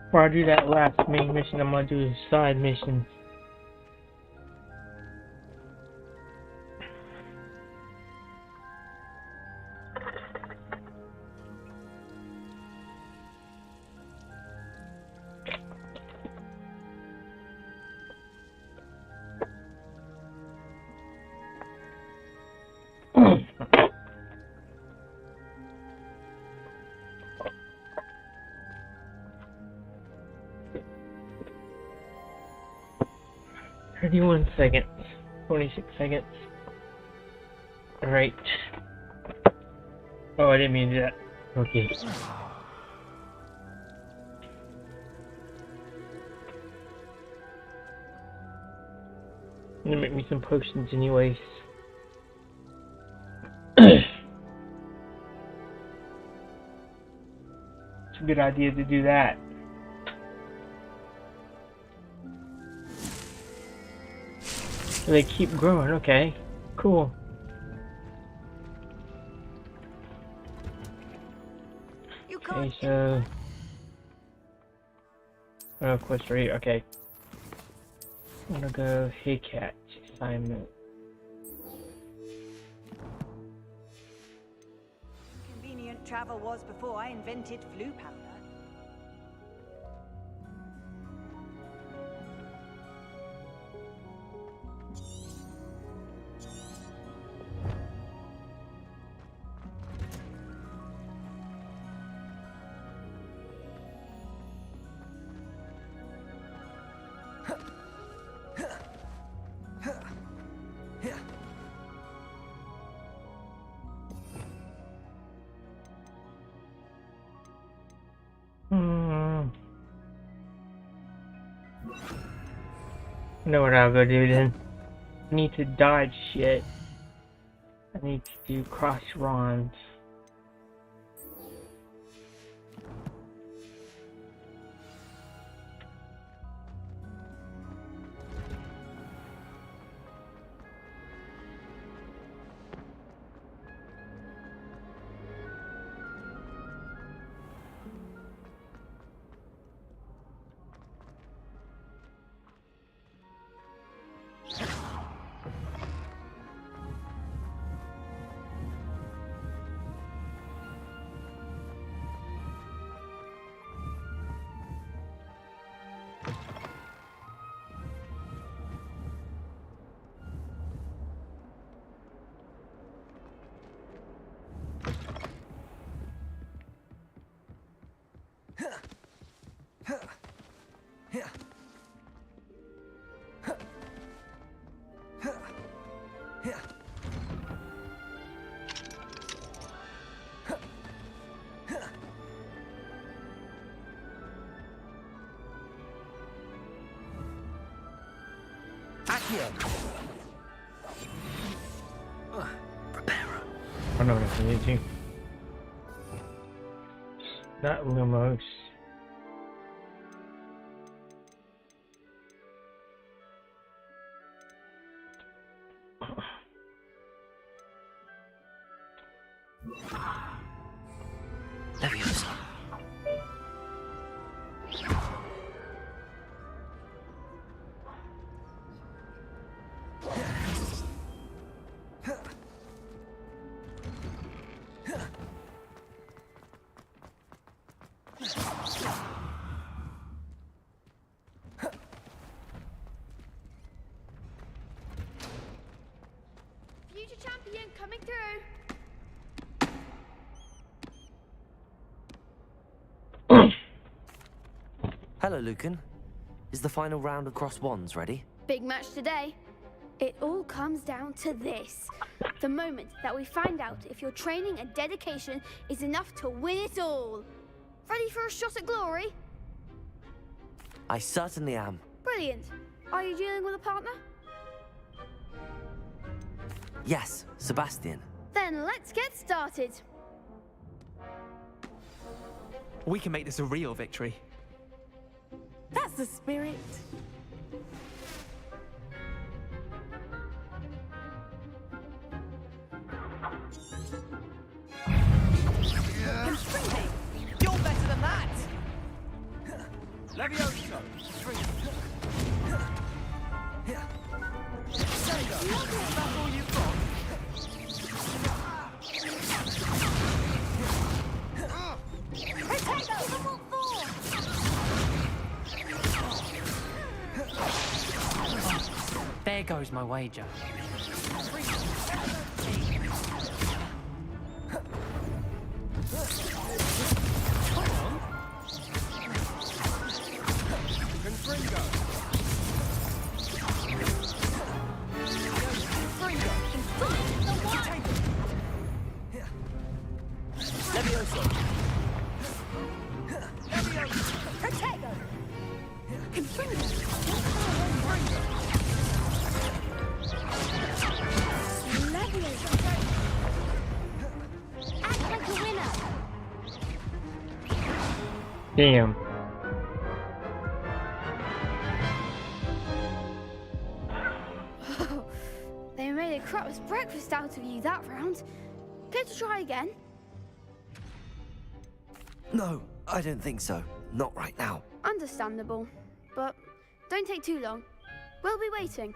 Before I do that last main mission, I'm gonna do side missions. "31 seconds. 26 seconds. Alright. Oh, I didn't mean to do that. Okay. Gonna make me some potions anyways. It's a good idea to do that. They keep growing, okay. Cool. Okay, so... Oh, of course, right, okay. I'm gonna go, hey cat, assignment. Convenient travel was before I invented flu powder. You know what I'll go do then? I need to dodge shit. I need to do cross runs. I know what I need to. Not Lumos. Leviosa. Future champion coming through. Hello, Lucan. Is the final round of Cross Wands ready? Big match today. It all comes down to this. The moment that we find out if your training and dedication is enough to win it all. Ready for a shot at glory? I certainly am. Brilliant. Are you dealing with a partner? Yes, Sebastian. Then let's get started. We can make this a real victory. That's the spirit. You're better than that! Levioso! That's all you've got? There goes my wager. Damn. They made a crap's breakfast out of you that round. Care to try again? No, I don't think so. Not right now. Understandable. But don't take too long. We'll be waiting.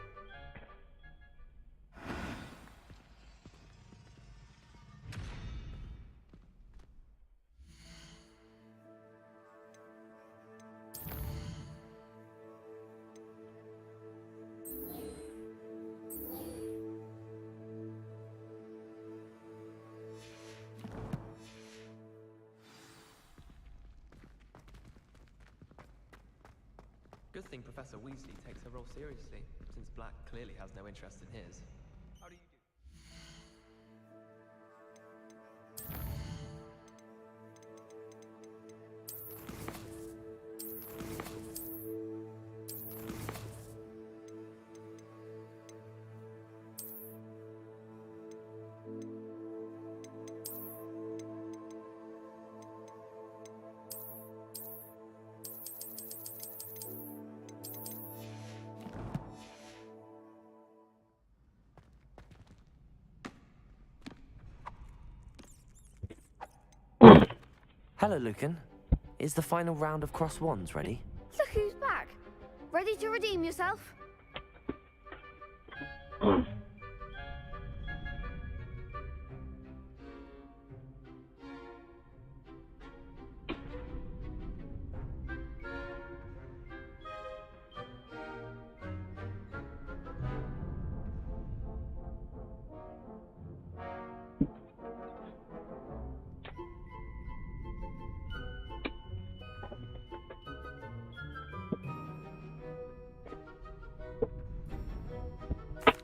Good thing Professor Weasley takes her role seriously, since Black clearly has no interest in his. How do you do? Hello, Lucan. Is the final round of Cross Wands ready? Look who's back. Ready to redeem yourself?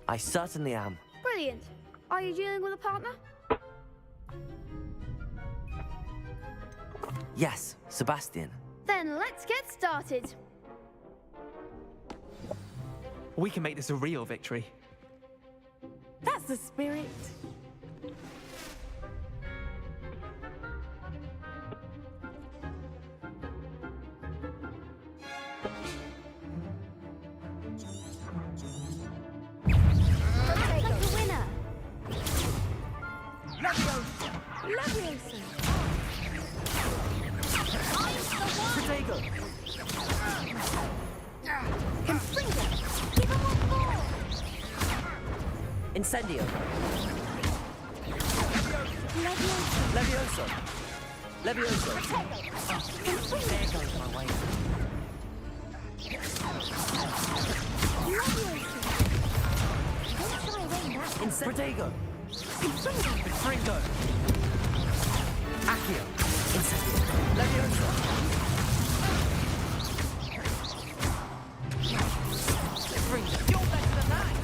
I certainly am. Brilliant. Are you dealing with a partner? Yes, Sebastian. Then let's get started. We can make this a real victory. That's the spirit. Incendio. Levioso. Levioso. There goes my way. Protego. Fringo. Accio. Incendio. Levioso. Fringo. You're better than that.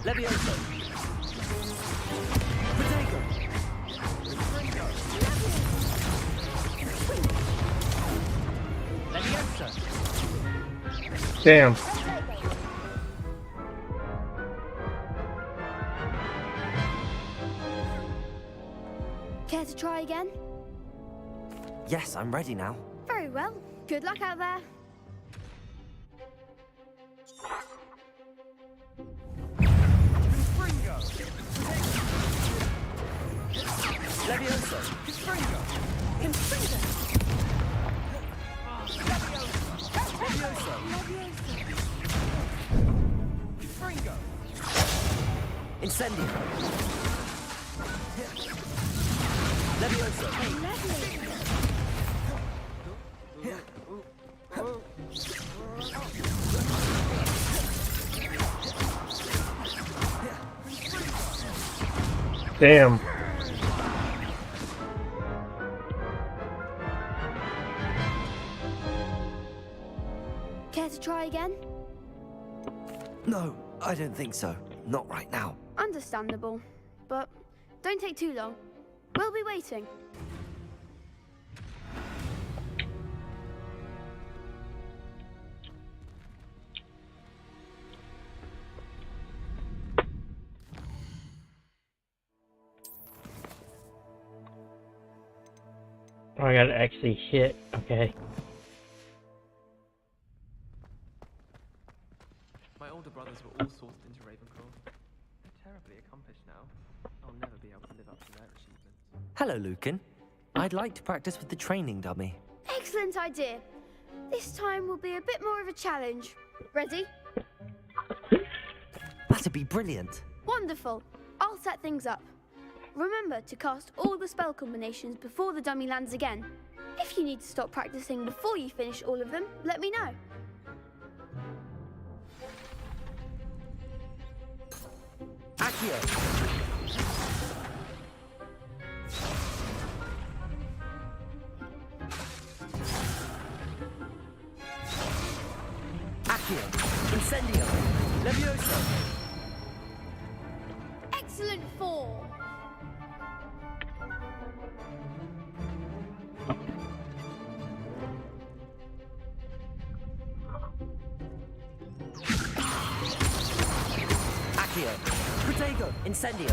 Levioso. Protego. Levioso. Damn. Care to try again? Yes, I'm ready now. Very well. Good luck out there. Levioso. Confringo. Confringo. Levioso. Confringo. Incendio. Levioso. Damn. Care to try again? No, I don't think so. Not right now. Understandable. But don't take too long. We'll be waiting. Oh, I gotta actually hit. Okay. My older brothers were all sorted into Ravenclaw. They're terribly accomplished now. I'll never be able to live up to their achievements. Hello, Lucan. I'd like to practice with the training dummy. Excellent idea. This time will be a bit more of a challenge. Ready? That'd be brilliant. Wonderful. I'll set things up. Remember to cast all the spell combinations before the dummy lands again. If you need to stop practicing before you finish all of them, let me know. Accio. Accio. Incendio. Levioso. Excellent form. Accio. Protego. Incendio.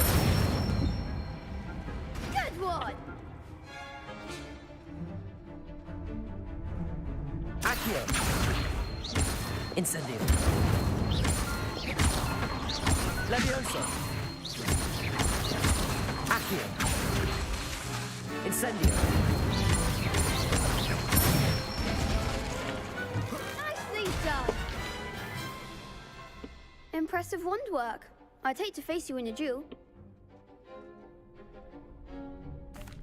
Good one. Accio. Incendio. Levioso. Accio. Incendio. Nicely done. Impressive wand work. I'd hate to face you in a duel.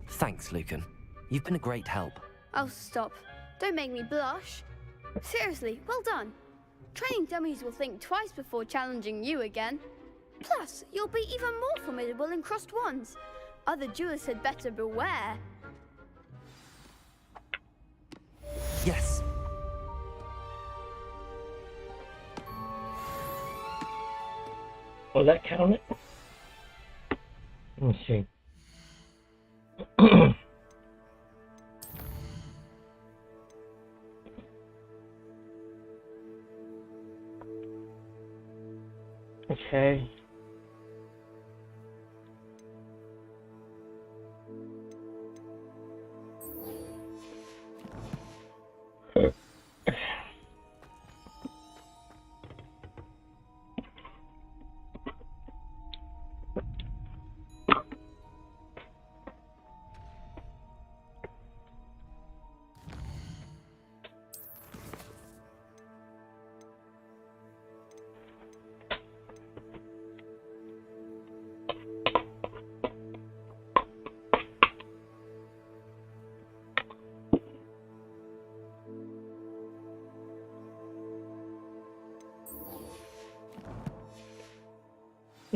Thanks, Lucan. You've been a great help. Oh, stop. Don't make me blush. Seriously, well done. Training dummies will think twice before challenging you again. Plus, you'll be even more formidable in crossed wands. Other duelists had better beware. Yes. Will that count it? Let me see. Okay.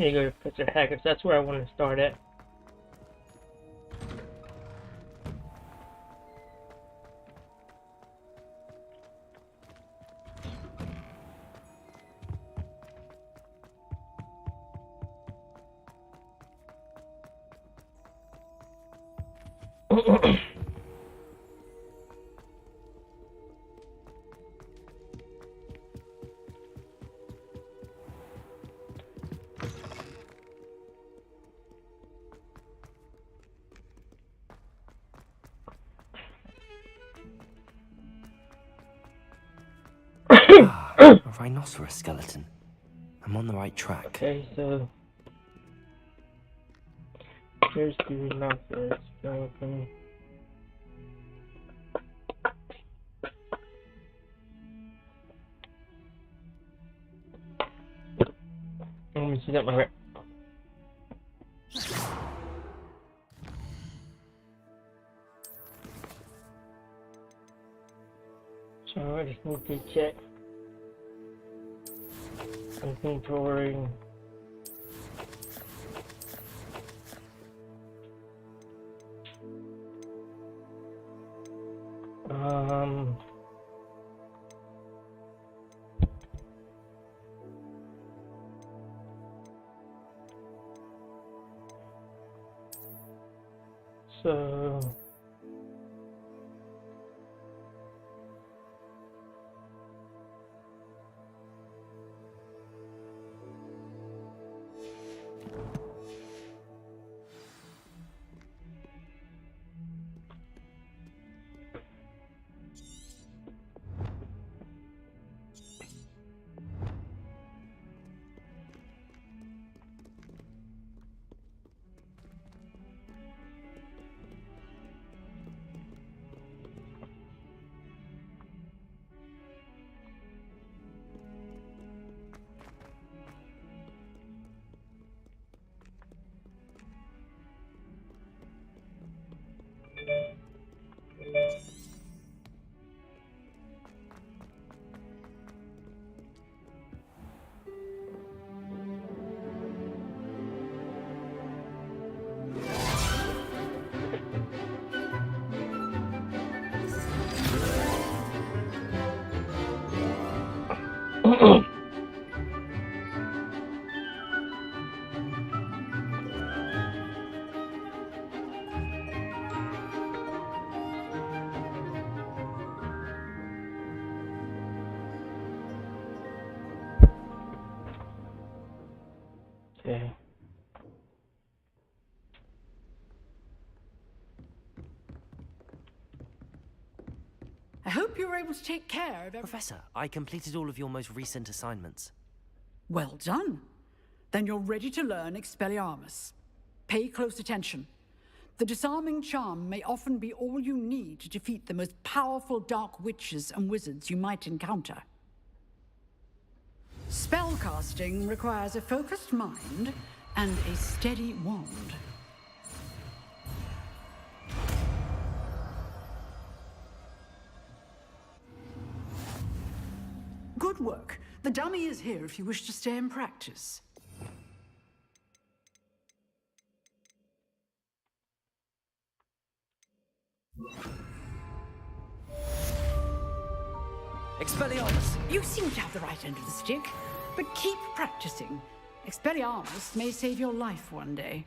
You go to Professor Hagrid's. That's where I want to start at. A rhinoceros skeleton. I'm on the right track. Okay, so here's the rhinoceros skeleton. Let me see that my so I just need to check inventory. So okay. I hope you were able to take care of everything. Professor, I completed all of your most recent assignments. Well done. Then you're ready to learn Expelliarmus. Pay close attention. The disarming charm may often be all you need to defeat the most powerful dark witches and wizards you might encounter. Spellcasting requires a focused mind and a steady wand. Good work. The dummy is here if you wish to stay and practice. Expelliarmus! You seem to have the right end of the stick, but keep practicing. Expelliarmus may save your life one day.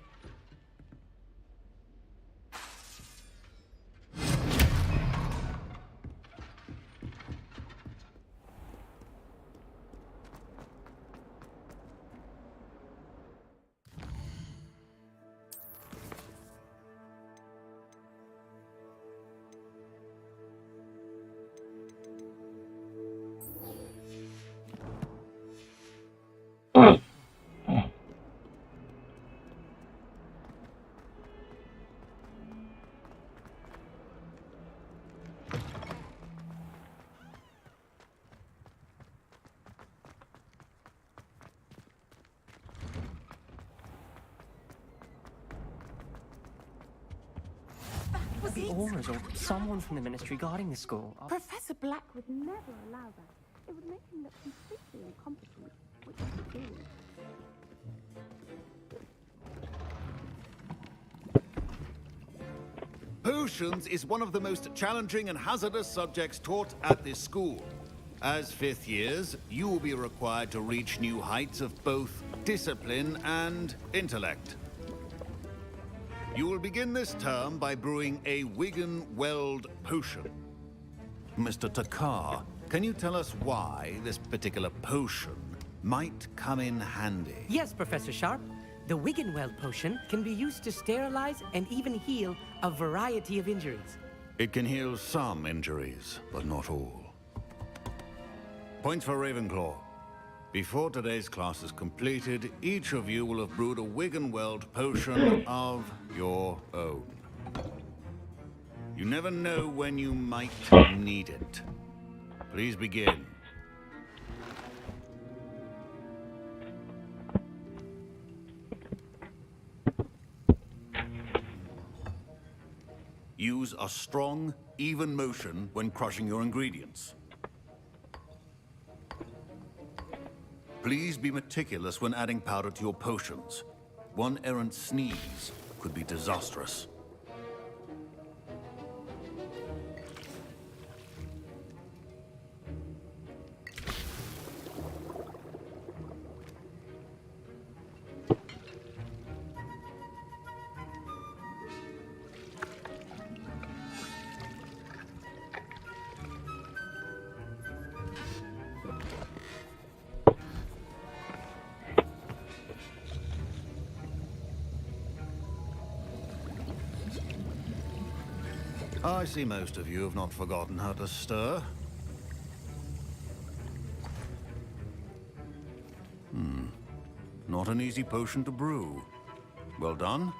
The Aurors or someone from the Ministry guarding the school. Professor Black would never allow that. It would make him look completely incompetent, which is true. Potions is one of the most challenging and hazardous subjects taught at this school. As fifth years, you will be required to reach new heights of both discipline and intellect. You will begin this term by brewing a Wigan Weld potion. Mr. Takar, can you tell us why this particular potion might come in handy? Yes, Professor Sharp. The Wiggenweld potion can be used to sterilize and even heal a variety of injuries. It can heal some injuries, but not all. Points for Ravenclaw. Before today's class is completed, each of you will have brewed a Wiggenweld potion of your own. You never know when you might need it. Please begin. Use a strong, even motion when crushing your ingredients. Please be meticulous when adding powder to your potions. One errant sneeze could be disastrous. I see most of you have not forgotten how to stir. Not an easy potion to brew. Well done.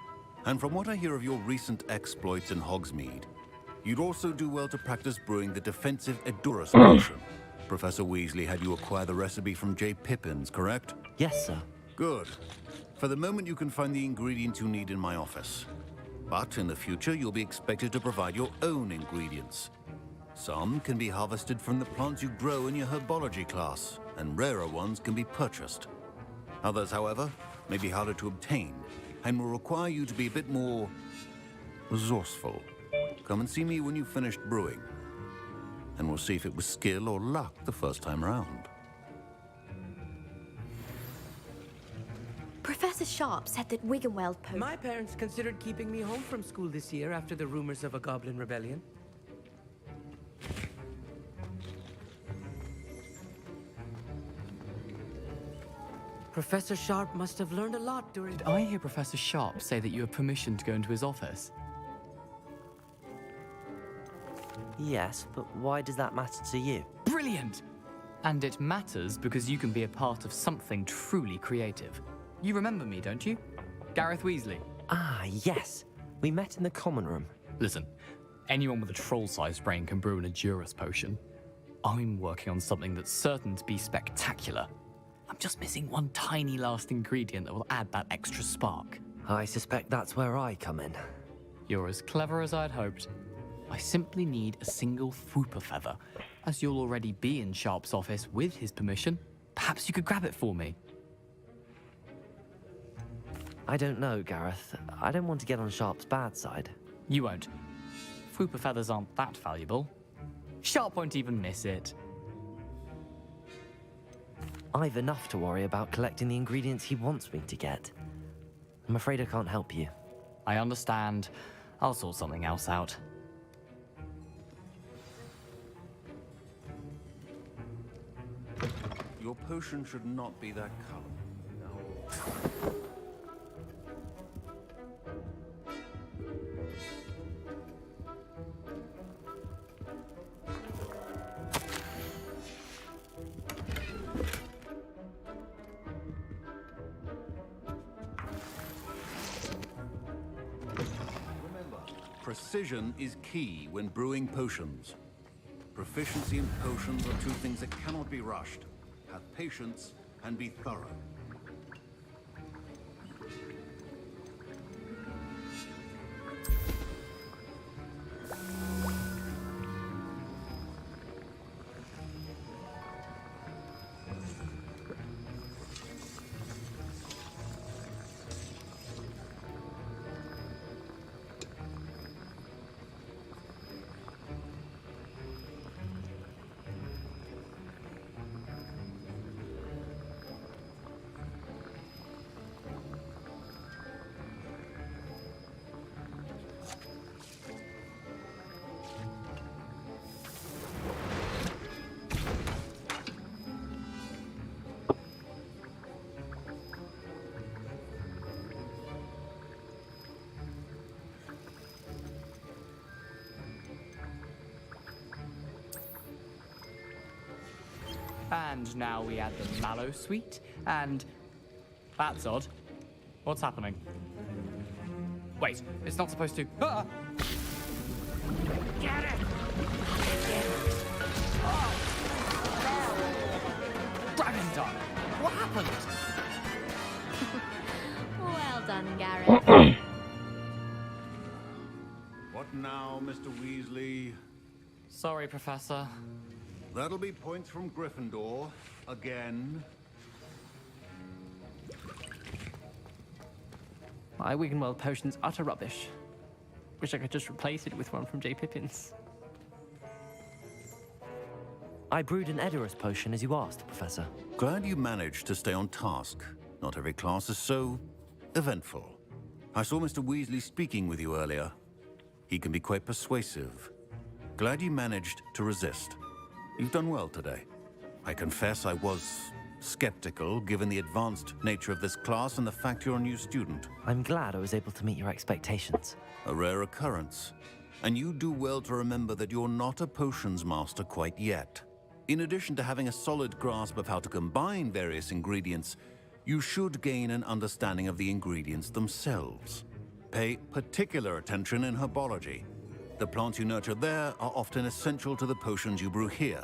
And from what I hear of your recent exploits in Hogsmeade, you'd also do well to practice brewing the defensive Edurus potion. Professor Weasley had you acquire the recipe from J. Pippins, correct? Yes, sir. Good. For the moment, you can find the ingredients you need in my office. But in the future, you'll be expected to provide your own ingredients. Some can be harvested from the plants you grow in your herbology class, and rarer ones can be purchased. Others, however, may be harder to obtain, and will require you to be a bit more resourceful. Come and see me when you've finished brewing, and we'll see if it was skill or luck the first time around. Professor Sharp said that Wiggenweld potion... My parents considered keeping me home from school this year after the rumors of a goblin rebellion. Professor Sharp must have learned a lot during... Did I hear Professor Sharp say that you have permission to go into his office? Yes, but why does that matter to you? Brilliant! And it matters because you can be a part of something truly creative. You remember me, don't you? Gareth Weasley. Ah, yes. We met in the common room. Listen, anyone with a troll-sized brain can brew an Edurus potion. I'm working on something that's certain to be spectacular. I'm just missing one tiny last ingredient that will add that extra spark. I suspect that's where I come in. You're as clever as I'd hoped. I simply need a single Fwooper feather. As you'll already be in Sharp's office with his permission, perhaps you could grab it for me. I don't know, Gareth. I don't want to get on Sharp's bad side. You won't. Fwooper feathers aren't that valuable. Sharp won't even miss it. I've enough to worry about collecting the ingredients he wants me to get. I'm afraid I can't help you. I understand. I'll sort something else out. Your potion should not be that color. No. Precision is key when brewing potions. Proficiency in potions are two things that cannot be rushed. Have patience and be thorough. And now we add the Mallow Suite, and... That's odd. What's happening? Wait, it's not supposed to... Ah! Get it! Dragon Dog! What happened? Well done, Garrett. What now, Mr. Weasley? Sorry, Professor. That'll be points from Gryffindor. Again. My Wiggenweld potion's utter rubbish. Wish I could just replace it with one from J. Pippin's. I brewed an Edorus potion as you asked, Professor. Glad you managed to stay on task. Not every class is so eventful. I saw Mr. Weasley speaking with you earlier. He can be quite persuasive. Glad you managed to resist. You've done well today. I confess I was skeptical, given the advanced nature of this class and the fact you're a new student. I'm glad I was able to meet your expectations. A rare occurrence. And you do well to remember that you're not a potions master quite yet. In addition to having a solid grasp of how to combine various ingredients, you should gain an understanding of the ingredients themselves. Pay particular attention in herbology. The plants you nurture there are often essential to the potions you brew here.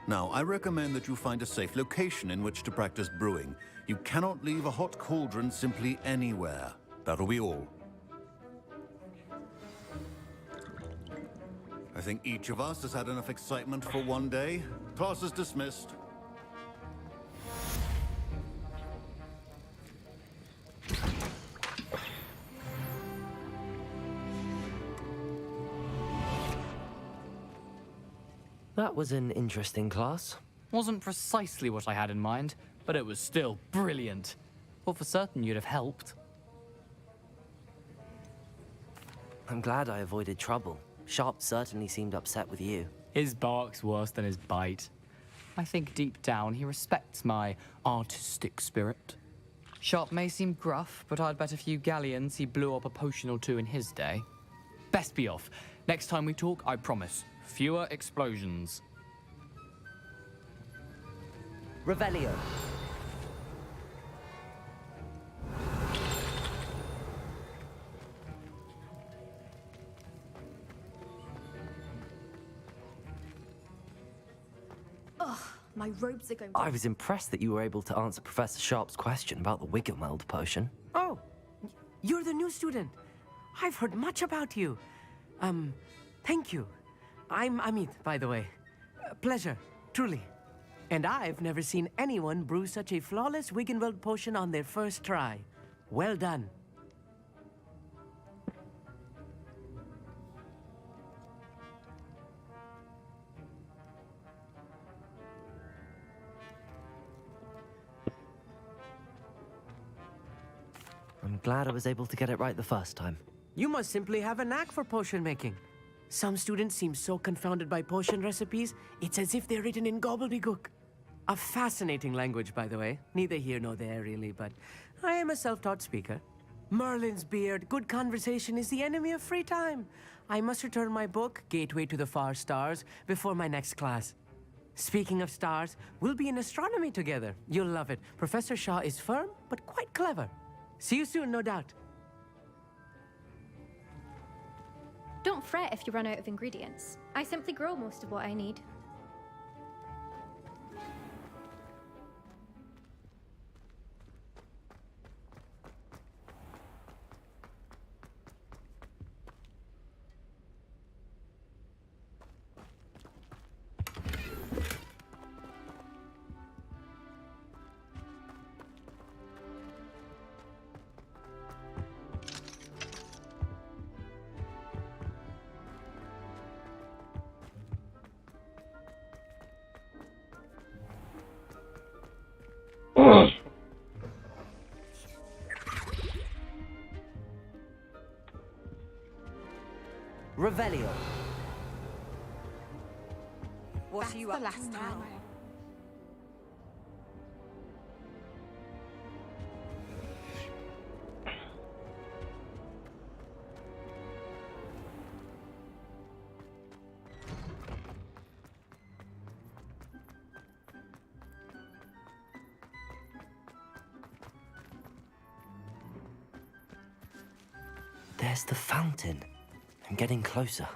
Now, I recommend that you find a safe location in which to practice brewing. You cannot leave a hot cauldron simply anywhere. That'll be all. I think each of us has had enough excitement for one day. Class is dismissed. That was an interesting class. Wasn't precisely what I had in mind, but it was still brilliant. Thought for certain you'd have helped. I'm glad I avoided trouble. Sharp certainly seemed upset with you. His bark's worse than his bite. I think deep down he respects my artistic spirit. Sharp may seem gruff, but I'd bet a few galleons he blew up a potion or two in his day. Best be off. Next time we talk, I promise, fewer explosions. Revelio. Ugh, my robes are going. I was impressed that you were able to answer Professor Sharp's question about the Wiggenweld potion. Oh, you're the new student. I've heard much about you. Thank you. I'm Amit, by the way. Pleasure, truly. And I've never seen anyone brew such a flawless Wiggenweld potion on their first try. Well done. I'm glad I was able to get it right the first time. You must simply have a knack for potion making. Some students seem so confounded by potion recipes, it's as if they're written in gobbledygook. A fascinating language, by the way. Neither here nor there, really, but I am a self-taught speaker. Merlin's beard, good conversation is the enemy of free time. I must return my book, Gateway to the Far Stars, before my next class. Speaking of stars, we'll be in astronomy together. You'll love it. Professor Shaw is firm, but quite clever. See you soon, no doubt. Don't fret if you run out of ingredients. I simply grow most of what I need. Revelio. What are you up to now? There's the fountain. I'm getting closer.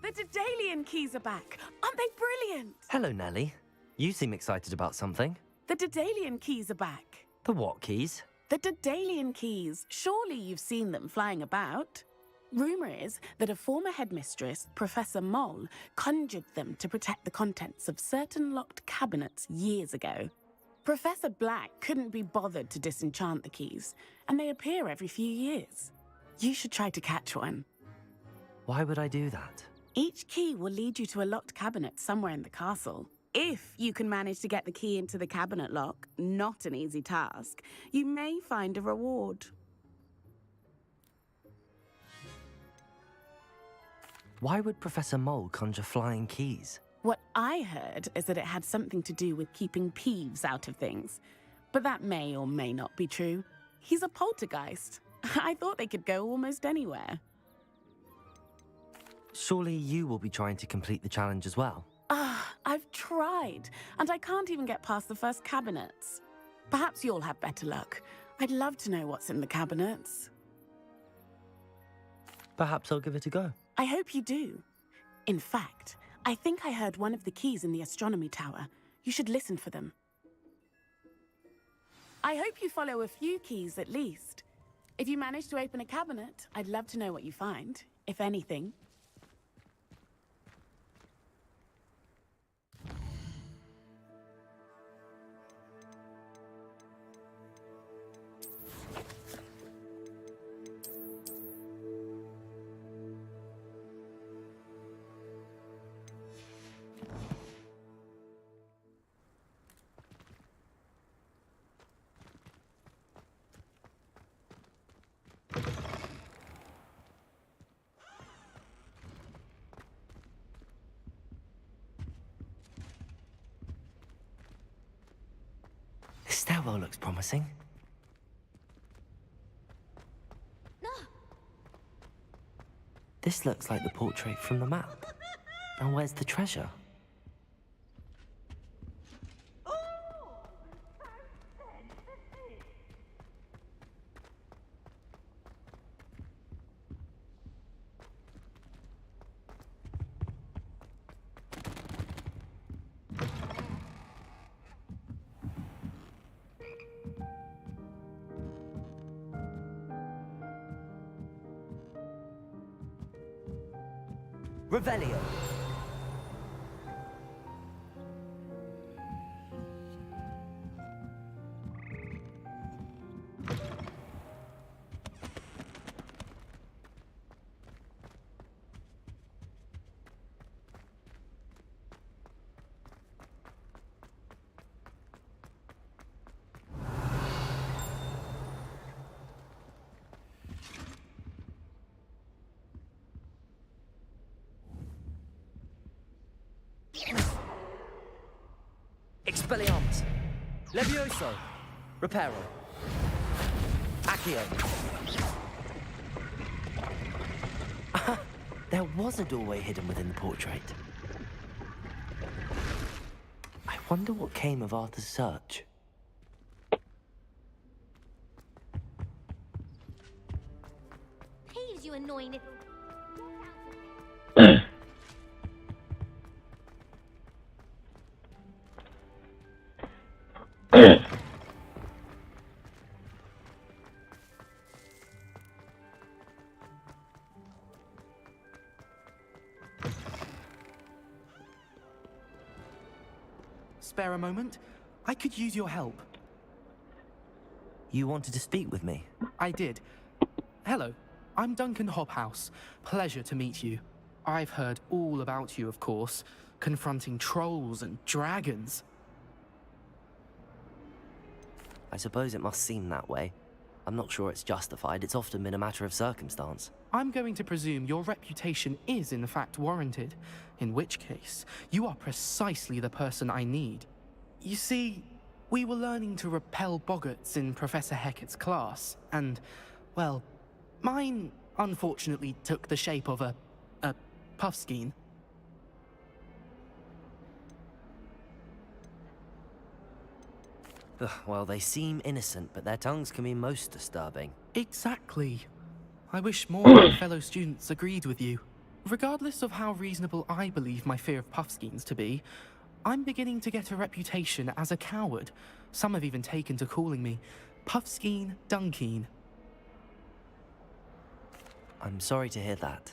The Daedalian keys are back. Aren't they brilliant? Hello, Nellie. You seem excited about something. The Daedalian keys are back. The what keys? The Daedalian keys. Surely you've seen them flying about. Rumour is that a former headmistress, Professor Moll, conjured them to protect the contents of certain locked cabinets years ago. Professor Black couldn't be bothered to disenchant the keys, and they appear every few years. You should try to catch one. Why would I do that? Each key will lead you to a locked cabinet somewhere in the castle. If you can manage to get the key into the cabinet lock, not an easy task, you may find a reward. Why would Professor Mole conjure flying keys? What I heard is that it had something to do with keeping Peeves out of things. But that may or may not be true. He's a poltergeist. I thought they could go almost anywhere. Surely you will be trying to complete the challenge as well. I've tried, and I can't even get past the first cabinets. Perhaps you'll have better luck. I'd love to know what's in the cabinets. Perhaps I'll give it a go. I hope you do. In fact, I think I heard one of the keys in the astronomy tower. You should listen for them. I hope you follow a few keys at least. If you manage to open a cabinet, I'd love to know what you find, if anything. This stairwell looks promising. This looks like the portrait from the map. And where's the treasure? Revelio. Expelliarmus. Levioso. Reparo. Accio. There was a doorway hidden within the portrait. I wonder what came of Arthur's search. Please, you annoying little... spare a moment? I could use your help. You wanted to speak with me? I did. Hello, I'm Duncan Hobhouse. Pleasure to meet you. I've heard all about you, of course, confronting trolls and dragons. I suppose it must seem that way. I'm not sure it's justified. It's often been a matter of circumstance. I'm going to presume your reputation is in fact warranted, in which case, you are precisely the person I need. You see, we were learning to repel boggarts in Professor Hecat's class, and, well, mine unfortunately took the shape of a puffskein. Well, they seem innocent, but their tongues can be most disturbing. Exactly. I wish more of my fellow students agreed with you. Regardless of how reasonable I believe my fear of puffskeins to be, I'm beginning to get a reputation as a coward. Some have even taken to calling me Puffskeen Dunkeen. I'm sorry to hear that.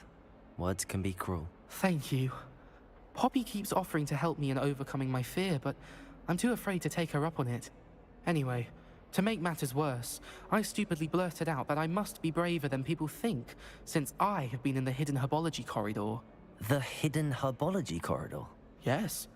Words can be cruel. Thank you. Poppy keeps offering to help me in overcoming my fear, but I'm too afraid to take her up on it. Anyway, to make matters worse, I stupidly blurted out that I must be braver than people think, since I have been in the hidden herbology corridor. The hidden herbology corridor? Yes.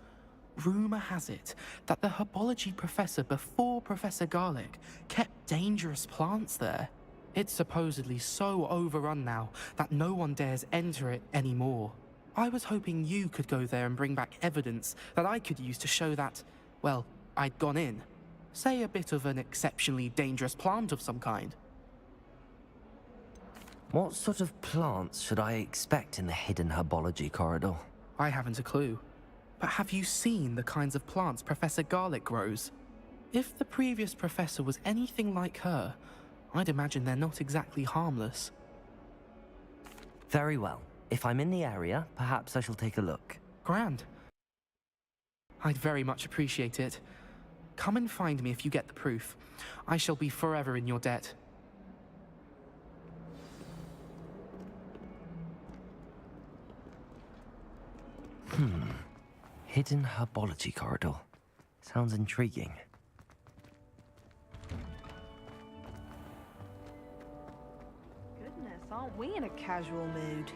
Rumor has it that the herbology professor before Professor Garlic kept dangerous plants there. It's supposedly so overrun now that no one dares enter it anymore. I was hoping you could go there and bring back evidence that I could use to show that, well, I'd gone in. Say a bit of an exceptionally dangerous plant of some kind. What sort of plants should I expect in the hidden herbology corridor? I haven't a clue. But have you seen the kinds of plants Professor Garlic grows? If the previous professor was anything like her, I'd imagine they're not exactly harmless. Very well. If I'm in the area, perhaps I shall take a look. Grand. I'd very much appreciate it. Come and find me if you get the proof. I shall be forever in your debt. Hidden herbology corridor. Sounds intriguing. Goodness, aren't we in a casual mood?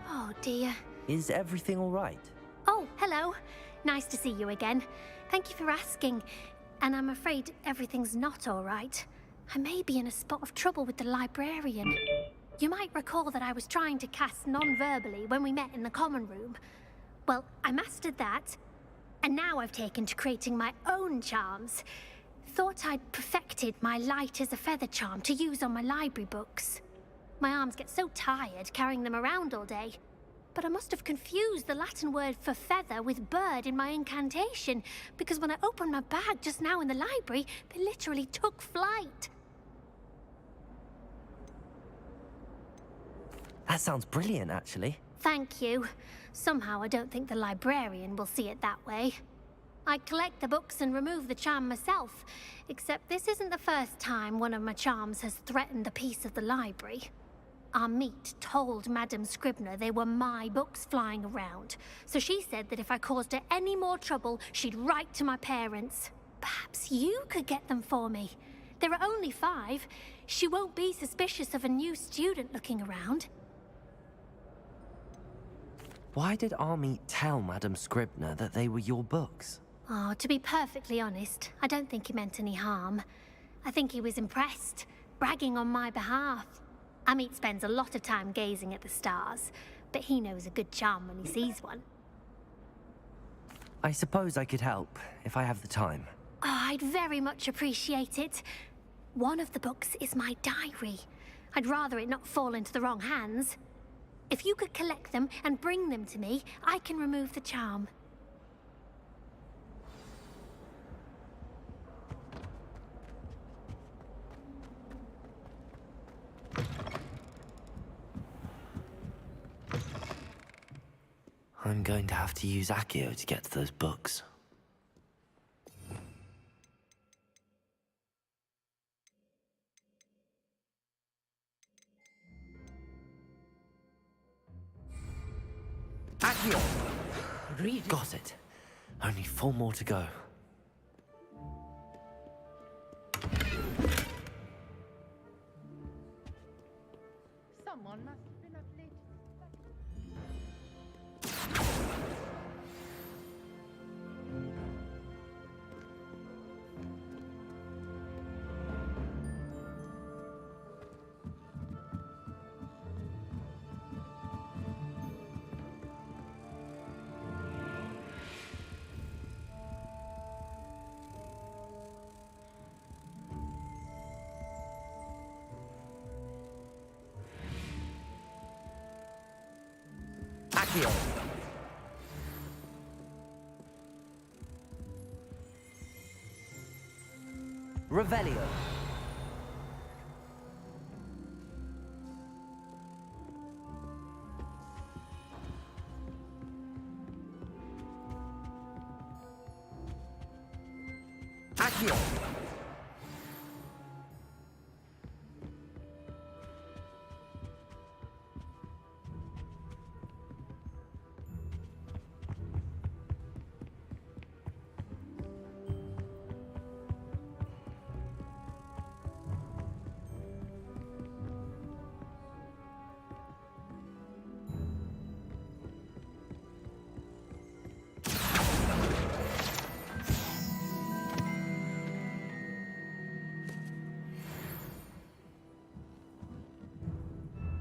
Oh dear. Is everything all right? Oh, hello. Nice to see you again. Thank you for asking. And I'm afraid everything's not all right. I may be in a spot of trouble with the librarian. You might recall that I was trying to cast non-verbally when we met in the common room. Well, I mastered that, and now I've taken to creating my own charms. Thought I'd perfected my light as a feather charm to use on my library books. My arms get so tired carrying them around all day. But I must have confused the Latin word for feather with bird in my incantation, because when I opened my bag just now in the library, they literally took flight. That sounds brilliant, actually. Thank you. Somehow I don't think the librarian will see it that way. I collect the books and remove the charm myself, except this isn't the first time one of my charms has threatened the peace of the library. Our meet told Madame Scribner they were my books flying around, so she said that if I caused her any more trouble, she'd write to my parents. Perhaps you could get them for me. There are only 5. She won't be suspicious of a new student looking around. Why did Army tell Madame Scribner that they were your books? Oh, to be perfectly honest, I don't think he meant any harm. I think he was impressed, bragging on my behalf. Amit spends a lot of time gazing at the stars, but he knows a good charm when he sees one. I suppose I could help, if I have the time. Oh, I'd very much appreciate it. One of the books is my diary. I'd rather it not fall into the wrong hands. If you could collect them and bring them to me, I can remove the charm. I'm going to have to use Accio to get to those books. Accio! Read it. Got it. Only 4 more to go. Someone must have been up late. Accio! Revelio! Accio!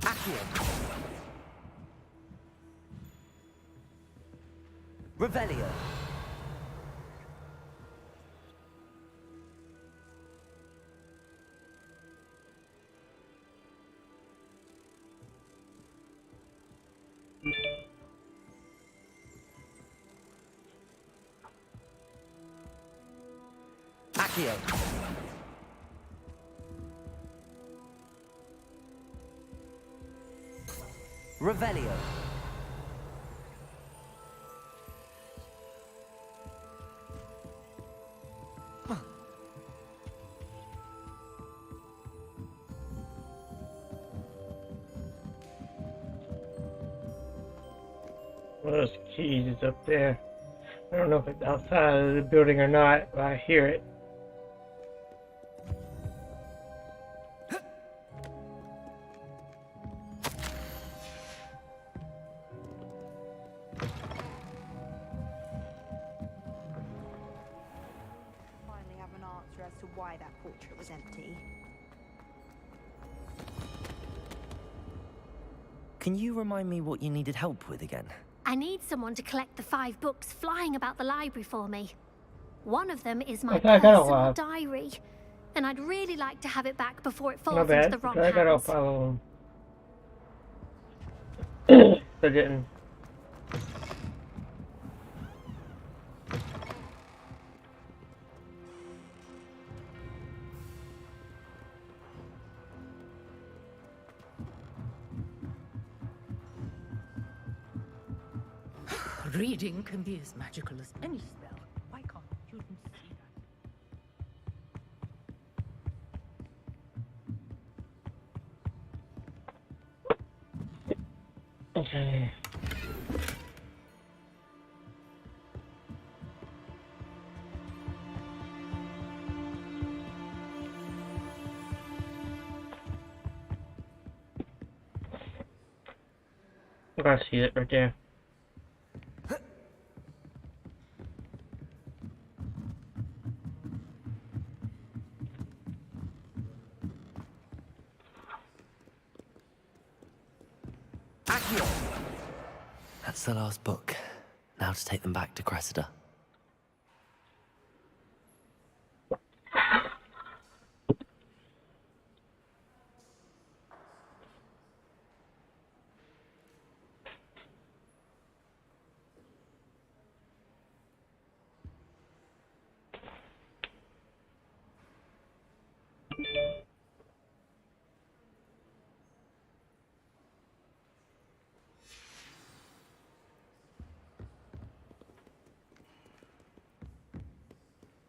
Accio! Revelio! Accio! Revelio! One of those keys is up there. I don't know if it's outside of the building or not, but I hear it. Finally have an answer as to why that portrait was empty. Can you remind me what you needed help with again? I need someone to collect the 5 books flying about the library for me. One of them is my I got a personal lot. diary, and I'd really like to have it back before it falls Not into bad. the wrong I got all hands. 5 of them. I didn't. Reading can be as magical as any spell. Why can't students see that? Okay. I see it right there. Accio! That's the last book. Now to take them back to Cressida.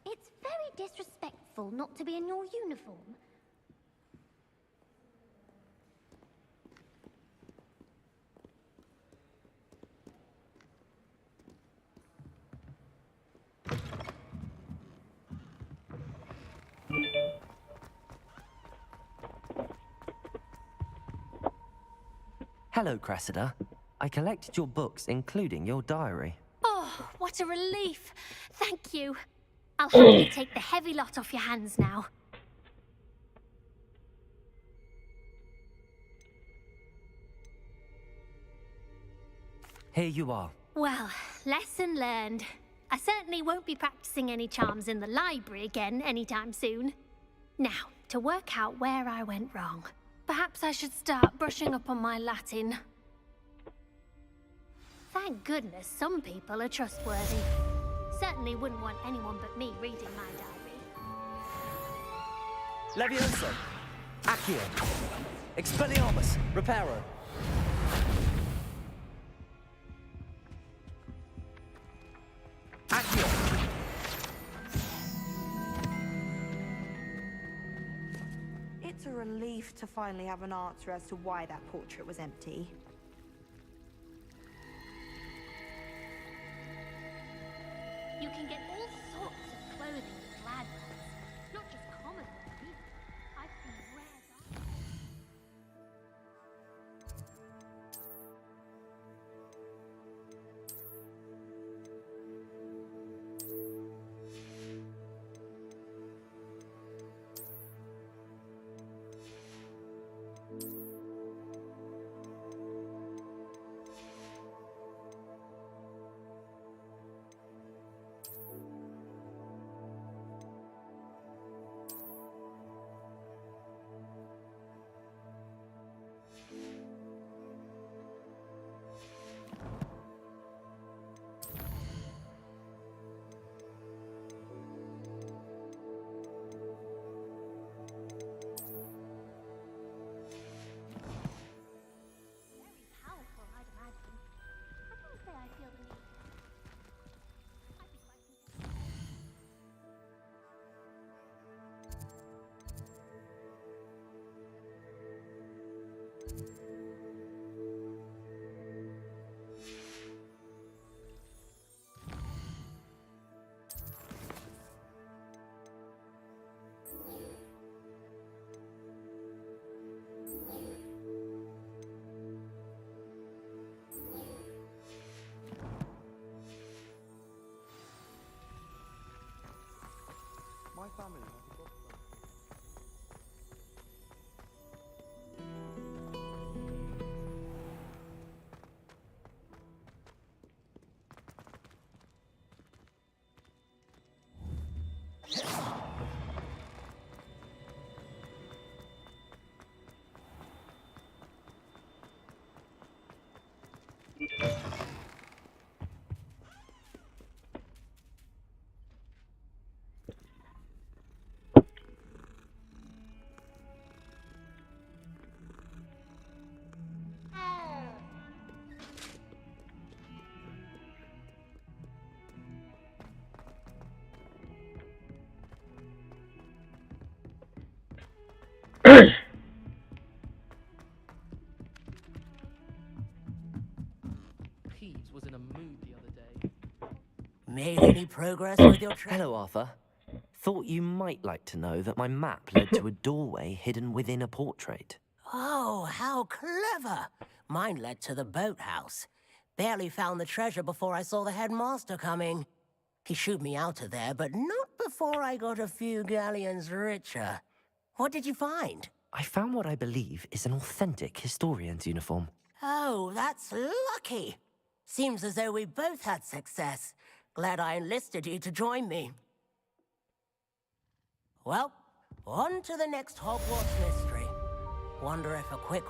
It's very disrespectful not to be in your uniform. Hello, Cressida. I collected your books, including your diary. Oh, what a relief. Thank you. I'll happily take the heavy lot off your hands now. Here you are. Well, lesson learned. I certainly won't be practicing any charms in the library again anytime soon. Now, to work out where I went wrong. Perhaps I should start brushing up on my Latin. Thank goodness some people are trustworthy. Certainly wouldn't want anyone but me reading my diary. Levioso. Accio. Expelliarmus. Reparo. Accio. It's a relief to finally have an answer as to why that portrait was empty. You can get all sorts of clothing in Gladlands, not just common wear either. I've seen rare. My family has a doctor. Peeves was in a mood the other day. Made any progress with your Hello, Arthur. Thought you might like to know that my map led to a doorway hidden within a portrait. Oh, how clever! Mine led to the boathouse. Barely found the treasure before I saw the headmaster coming. He shooed me out of there, but not before I got a few galleons richer. What did you find? I found what I believe is an authentic historian's uniform. Oh, that's lucky. Seems as though we both had success. Glad I enlisted you to join me. Well, on to the next Hogwarts mystery. Wonder if a quick